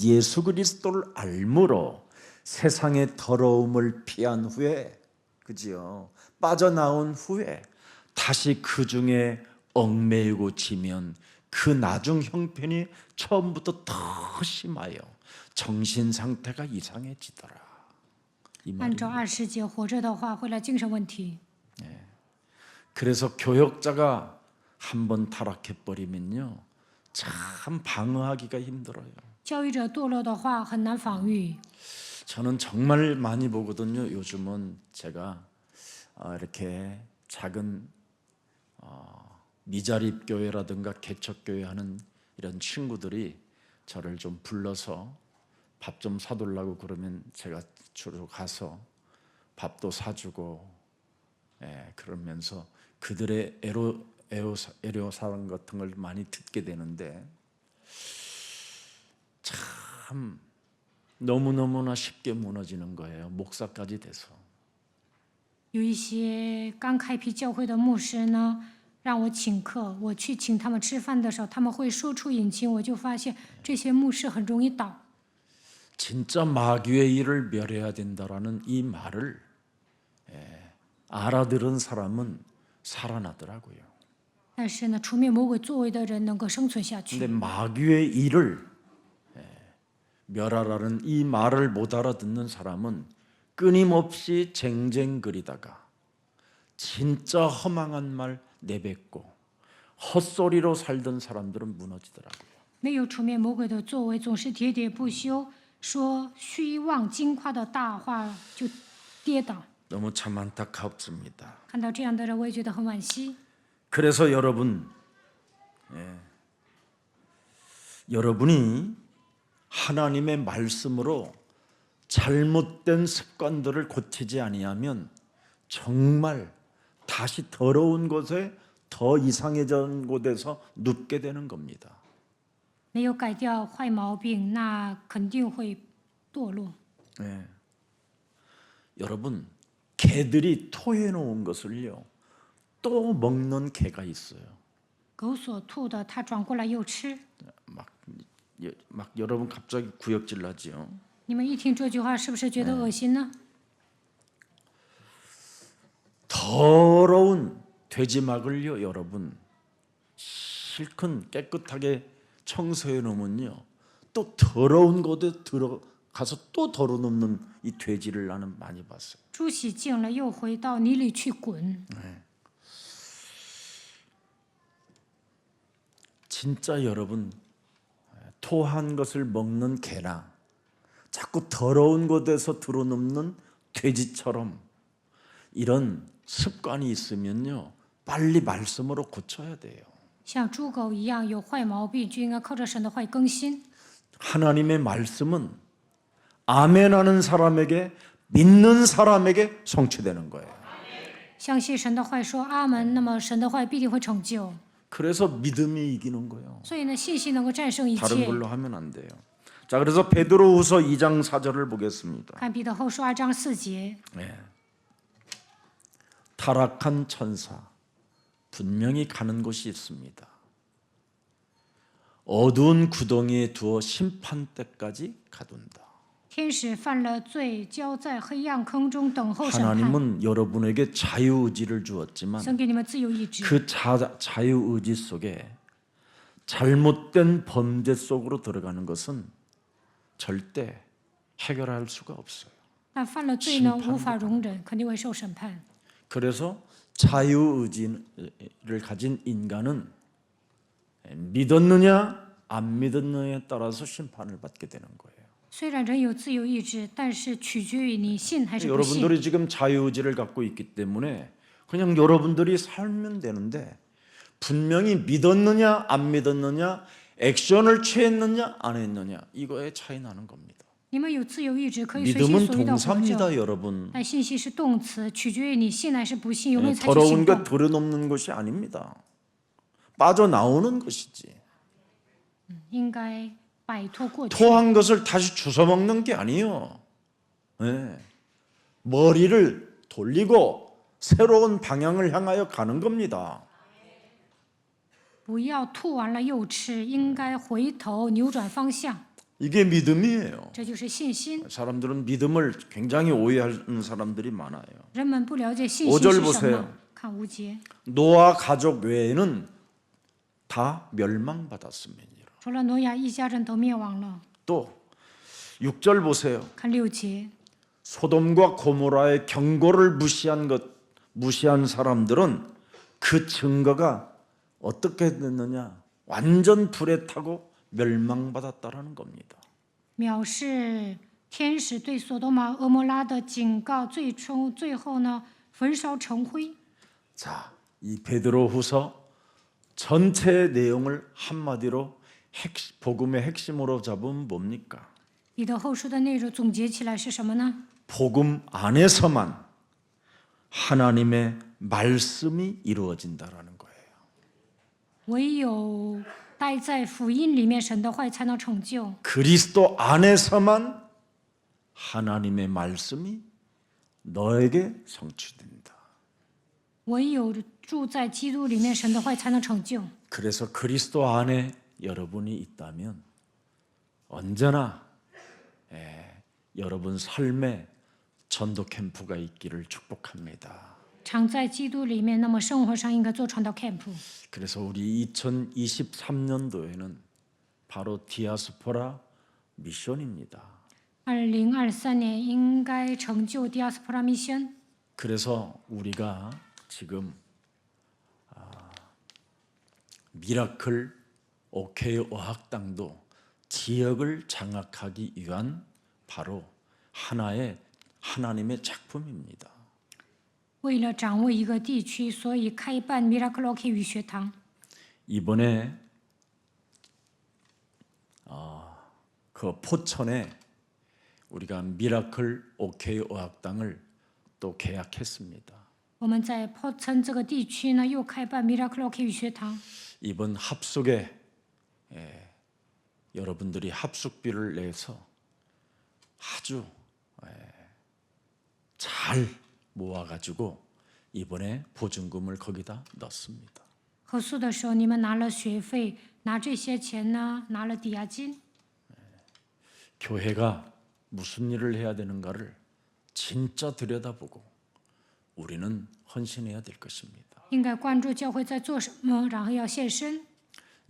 예수 그리스도를 알므로 세상의 더러움을 피한 후에, 그지요? 빠져나온 후에 다시 그 중에 얽매이고 지면 그 나중 형편이 처음부터 더 심하여 정신 상태가 이상해지더라. 이 按照 말입니다. 20节活着的话，会来精神问题。 그래서 교역자가 한번 타락해 버리면요, 참 방어하기가 힘들어요. 教育者堕落的话很难防御。 저는 정말 많이 보거든요. 요즘은 제가 이렇게 작은 미자립 교회라든가 개척 교회 하는 이런 친구들이 저를 좀 불러서 밥 좀 사달라고 그러면 제가 주로 가서 밥도 사주고, 그러면서 그들의 애로사항 같은 걸 많이 듣게 되는데, 참 너무너무나 쉽게 무너지는 거예요. 목사까지 돼서. 有一些刚开辟教会的牧师呢，让我请客，我去请他们吃饭的时候，他们会说出隐情，我就发现这些牧师很容易倒。 진짜 마귀의 일을 멸해야 된다라는 이 말을 알아들은 사람은 살아나더라고요. 但是呢，除灭魔鬼作为的人能够生存下 근데 去。 마귀의 일을 멸하라는 이 말을 못 알아듣는 사람은 끊임없이 쟁쟁거리다가 진짜 허망한 말 내뱉고 헛소리로 살던 사람들은 무너지더라고요. 没有除灭魔鬼的作为，总是喋喋不休，说虚妄惊夸的大话，就跌倒。 너무 참 안타깝습니다. 看到这样的人，我也觉得很惋惜。 그래서 여러분이 하나님의 말씀으로 잘못된 습관들을 고치지 아니하면 정말 다시 더러운 곳에 더 이상해진 곳에서 눕게 되는 겁니다. 没有改掉坏毛病，那肯定会堕落。 여러분, 개들이 토해 놓은 것을요 또 먹는 개가 있어요. 狗所吐的，它转过来又吃。 막 여러분 갑자기 구역질 나지요. 你们一听这句话，是不是觉得恶心呢？ 더러운 돼지막을요 여러분 실컷 깨끗하게 청소해 놓으면요 또 더러운 곳에 들어가서 또 덜어놓는 이 돼지를 나는 많이 봤어요. 猪洗净了，又回到泥里去滚。 진짜 여러분 토한 것을 먹는 개나 자꾸 더러운 곳에서 들어눕는 돼지처럼 이런 습관이 있으면요 빨리 말씀으로 고쳐야 돼요. 像猪狗一样有坏毛病，就应该靠着神的话更新。 하나님의 말씀은 아멘하는 사람에게 믿는 사람에게 성취되는 거예요. 相信神的话说阿门，那么神的话必定会成就。 그래서 믿음이 이기는 거예요. 所以呢，信心能够战胜一 다른 切。 걸로 하면 안 돼요. 자, 그래서 베드로후서 2장 4절을 보겠습니다. 看彼得后书2章4节， 타락한 천사 분명히 가는 곳이 있습니다. 어두운 구덩이에 두어 심판 때까지 가둔다. 天使犯了罪，交在黑暗坑中等候审判。 하나님은 여러분에게 자유의지를 주었지만 神给你们自由意志， 그 자유의지 속에 잘못된 범죄 속으로 들어가는 것은 절대 해결할 수가 없어요. 但犯了罪呢，无法容忍，肯定会受审判。 그래서 자유의지를 가진 인간은 믿었느냐 안 믿었느냐에 따라서 심판을 받게 되는 거예요. 虽然人有自由意志，但是取决于你信还是不信。 여러분들이 지금 자유의지를 갖고 있기 때문에 그냥 여러분들이 살면 되는데 분명히 믿었느냐 안 믿었느냐 액션을 취했느냐 안 했느냐 이거에 차이 나는 겁니다. 你们有自由意志，可以随心 믿음은 所欲的活 동사입니다, 着， 여러분. 但信息是动词，取决于你信还是不信，有没有采取 더러운 行 것 动。 들여놓는 것이 아닙니다. 빠져나오는 것이지. 应该摆脱过去。 토한 것을 다시 주워 먹는 게 아니에요. 머리를 돌리고 새로운 방향을 향하여 가는 겁니다. 不要吐完了又吃，应该回头扭转方向， 이게 믿음이에요. 这就是信心。 사람들은 믿음을 굉장히 오해하는 사람들이 많아요. 人们不了解信 5 心 절 是什 보세요 么。看5节， 노아 가족 외에는 다 멸망받았습니다. 除了挪亚一家人都灭亡了。 또 6절 보세요. 看6节， 소돔과 고모라의 경고를 무시한 사람들은 그 증거가 어떻게 됐느냐? 완전 불에 타고 멸망받았다라는 겁니다. 藐视天使对索多玛、俄摩拉的警告，最后呢，焚烧成灰。 자, 이 베드로후서 전체 내용을 한마디로 복음의 핵심으로 잡으면 뭡니까? 彼得后书的内容总结起来是什么呢？ 복음 안에서만 하나님의 말씀이 이루어진다라는 거예요. 唯有待在福音里面，神的话语才能成就。 그리스도 안에서만 하나님의 말씀이 너에게 성취된다. 唯有住在基督里面，神的话语才能成就。 그래서 그리스도 안에 여러분이 있다면 언제나 여러분 삶에 전도 캠프가 있기를 축복합니다. 常在基督里面，那么生活上应该做传道 camp。 그래서 우리 2023년도에는 바로 디아스포라 미션입니다. 2023年应该成就 Diaspora Mission。 그래서 우리가 지금 미라클 OK 어학당도 지역을 장악하기 위한 바로 하나의 하나님의 작품입니다. 为了掌握一个地区，所以开办 Miracle OK 语学堂。 이번에 그 포천에 우리가 미라클 OK 어학당을 또 계약했습니다. 我们在坡村这个地区呢，又开办 Miracle OK 语学堂。 이번 합숙에 여러분들이 합숙비를 내서 아주 잘 모아가지고 이번에 보증금을 거기다 넣습니다. 合宿的时候，你们拿了学费，拿这些钱呢，拿了抵押金。 교회가 무슨 일을 해야 되는가를 진짜 들여다보고 우리는 헌신해야 될 것입니다. 应该关注教会在做什么，然后要献身。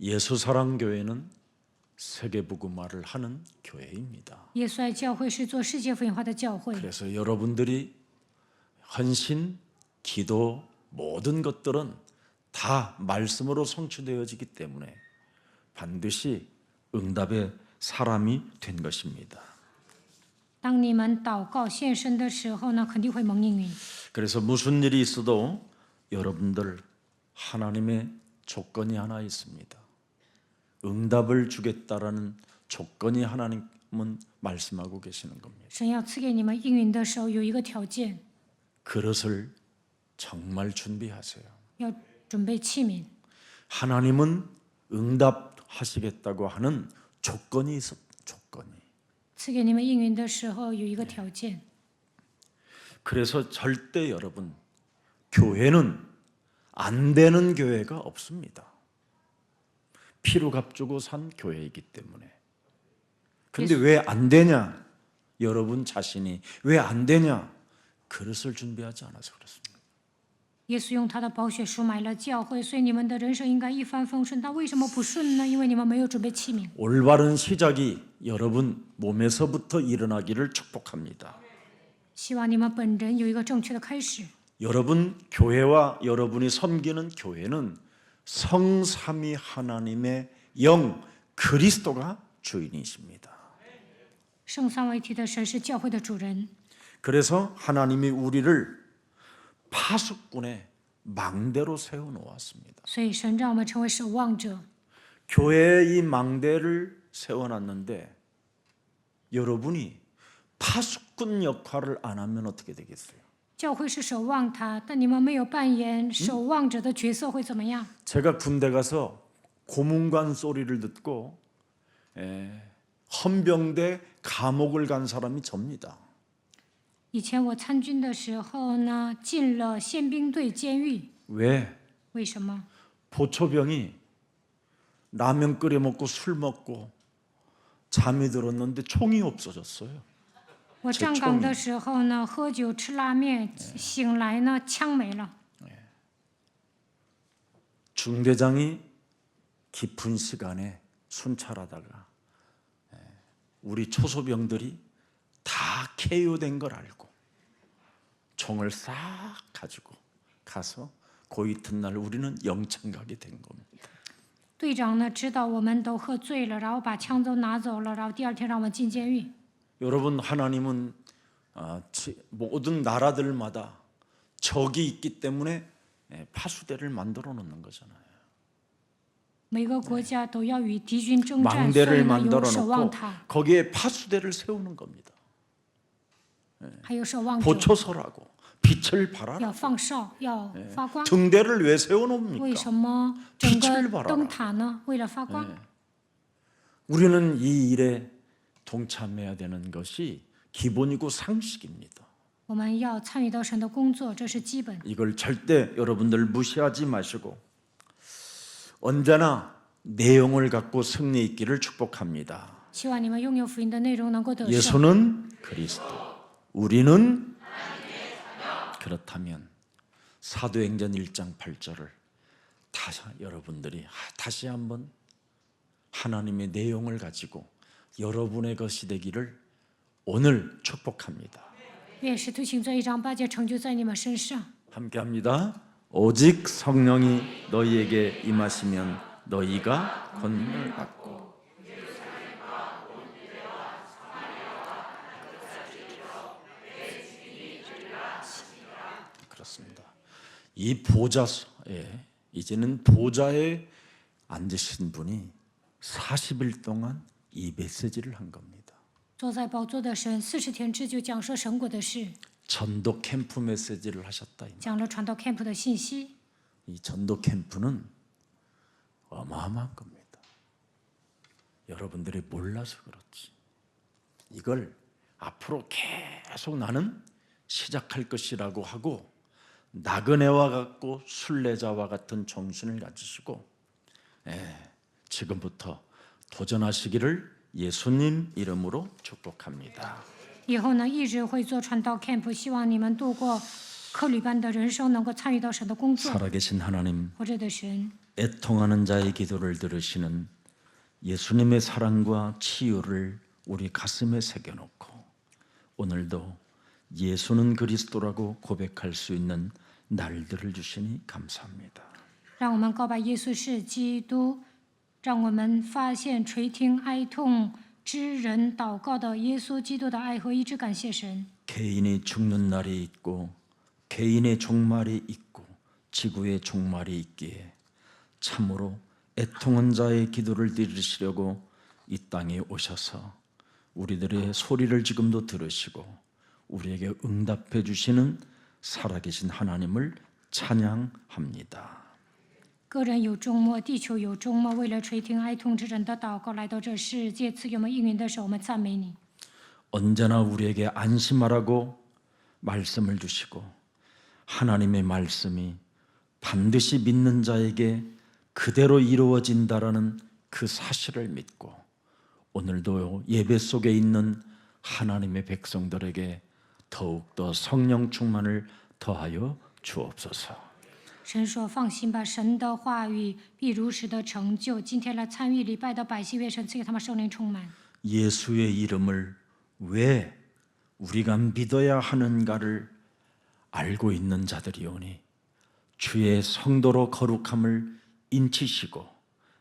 예수사랑교회는 세계복음화를 하는 교회입니다. 耶稣爱教会是做世界福音化的教会， 그래서 여러분들이 헌신, 기도 모든 것들은 다 말씀으로 성취되어지기 때문에 반드시 응답의 사람이 된 것입니다. 当你们祷告献身的时候呢，肯定会蒙应允。 그래서 무슨 일이 있어도 여러분들 하나님의 조건이 하나 있습니다. 응답을 주겠다라는 조건이 하나님은 말씀하고 계시는 겁니다. 神要赐给你们应允的时候，有一个条件， 그릇을 정말 준비하세요. 要准备器皿。 하나님은 응답하시겠다고 하는 조건이 있어. 조건이. 赐给你们应允的时候，有一个条件。 그래서 절대 여러분 교회는 안 되는 교회가 없습니다. 피로 값주고 산 교회이기 때문에. 근데 왜 안 되냐? 여러분 자신이 왜 안 되냐? 그릇을 준비하지 않아서 그렇습니다. 耶稣用他的宝血赎买了教会，所以你们的人生应该一帆风顺。但为什么不顺呢？因为你们没有准备器皿。 올바른 시작이 여러분 몸에서부터 일어나기를 축복합니다. 希望你们本人有一个正确的开始。 여러분 교회와 여러분이 섬기는 교회는 성삼위 하나님의 영 그리스도가 주인이십니다. 圣三位一体的神是教会的主人， 그래서 하나님이 우리를 파수꾼의 망대로 세워 놓았습니다. 所以神让我们成为守望者。 교회의 이 망대를 세워 놨는데 여러분이 파수꾼 역할을 안 하면 어떻게 되겠어요? 教会是守望他，但你们没有扮演守望者的角色，会怎么样？ 제가 군대 가서 고문관 소리를 듣고 헌병대 감옥을 간 사람이 접니다. 以前我参军的时候呢，进了宪兵队监狱。 왜? 为什么？ 보초병이 라면 끓여 먹고 술 먹고 잠이 들었는데 총이 없어졌어요. 我站岗的时候呢，喝酒吃拉面，醒来呢，枪没了。 중대장이 깊은 시간에 순찰하다가 우리 초소병들이 다 KO된 걸 알고 총을 싹 가지고 가서 그 이튿날 우리는 영창 가게 된 겁니다. 队长呢，知道我们都喝醉了，然后把枪都拿走了，然后第二天让我们进监狱。 여러분 하나님은 모든 나라들마다 적이 있기 때문에 파수대를 만들어 놓는 거잖아요. 每个国家都要与敌军征战，所以 망대를 呢有 만들어 守望 놓고 塔， 거기에 파수대를 세우는 겁니다. 还有守望者， 보초서라고 빛을 발하라. 要放哨，要发光。 등대를 왜 为 세워놓습니까? 什么整个灯塔呢？为了发光。 우리는 이 일에 동참해야 되는 것이 기본이고 상식입니다. 我们要参与到神的工作，这是基本。 이걸 절대 여러분들 무시하지 마시고 언제나 내용을 갖고 승리 있기를 축복합니다. 希望你们拥有福音的内容能够得胜。 예수는 그리스도, 우리는 그렇다면 사도행전 1장 8절을 다시 여러분들이 다시 한번 하나님의 내용을 가지고 여러분의 것이 되기를 오늘 축복합니다. 愿使徒行传1章8节成就在你们身上。 함께합니다. 오직 성령이 너희에게 임하시면 너희가 권능을 받고 그렇습니다. 이 보좌에 이제는 보좌에 앉으신 분이 40일 동안 이 메시지를 한 겁니다. 坐在宝座的神40天之久讲说神国的事， 전도 캠프 메시지를 하셨다. 讲了传道 camp 的信息。 이 전도 캠프는 어마어마한 겁니다. 여러분들이 몰라서 그렇지. 이걸 앞으로 계속 나는 시작할 것이라고 하고 나그네와 같고 순례자와 같은 정신을 가지시고 지금부터 도전하시기를 예수님 이름으로 축복합니다. 以后呢，一直会做传道 camp， 希望你们度过客旅般的人生，能够参与到神的工作。 살아계신 하나님, 活着的神， 애통하는 자의 기도를 들으시는 예수님의 사랑과 치유를 우리 가슴에 새겨놓고 오늘도 예수는 그리스도라고 고백할 수 있는 날들을 주시니 감사합니다. 让我们告白耶稣是基督，让我们发现垂听哀痛之人祷告的耶稣基督的爱和一直感谢神。 개인이 죽는 날이 있고 개인의 종말이 있고 지구의 종말이 있기에 참으로 애통한 자의 기도를 들으시려고 이 땅에 오셔서 우리들의 소리를 지금도 들으시고 우리에게 응답해 주시는 살아계신 하나님을 찬양합니다. 个人有终末，地球有终末。为了垂听哀痛之人的祷告，来到这世界，赐给我们应允的时候，我们赞美你。 언제나 우리에게 안심하라고 말씀을 주시고 하나님의 말씀이 반드시 믿는 자에게 그대로 이루어진다라는 그 사실을 믿고 오늘도 예배 속에 있는 하나님의 백성들에게 더욱더 성령 충만을 더하여 주옵소서. 神说：“放心吧，神的话语必如实的成就。今天来参与礼拜的百姓，愿神赐给他们圣灵充满。 예수의 이름을 왜 우리가 믿어야 하는가를 알고 있는 자들이오니 주의 성도로 거룩함을 인치시고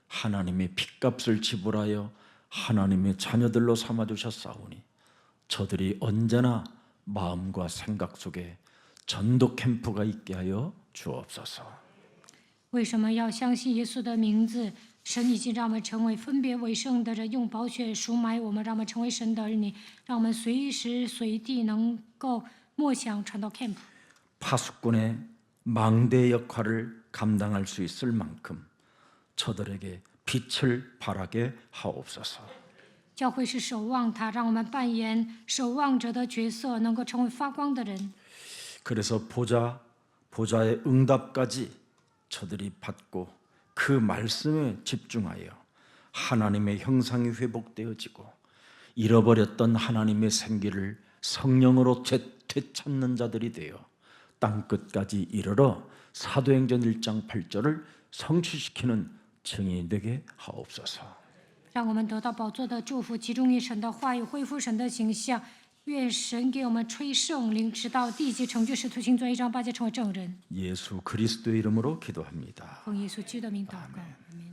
하나님의 핏값을 지불하여 하나님의 자녀들로 삼아주셨사오니 저들이 언제나 마음과 생각 속에 전도 캠프가 있게 하여 주옵소서. 为什么要相信耶稣的名字？神已经让我们成为分别为圣的人，用宝血赎买我们，让我们成为神的儿女，让我们随时随地能够默想传道 camp。 파수꾼의 망대 역할을 감당할 수 있을 만큼 저들에게 빛을 발하게 하옵소서. 教会是守望塔，让我们扮演守望者的角色，能够成为发光的人。 그래서 보좌의 응답까지 저들이 받고 그 말씀에 집중하여 하나님의 형상이 회복되어지고 잃어버렸던 하나님의 생기를 성령으로 되찾는 자들이 되어 땅끝까지 이르러 사도행전 1장 8절을 성취시키는 증인이 되게 하옵소서. 让我们得到宝座的祝福，集中于神的话语，恢复神的形象。愿神给我们吹圣灵，直到地级成就使徒行传1章8节成为证人。 예수 그리스도의 이름으로 기도합니다. 奉耶稣基督的名祷告，阿门。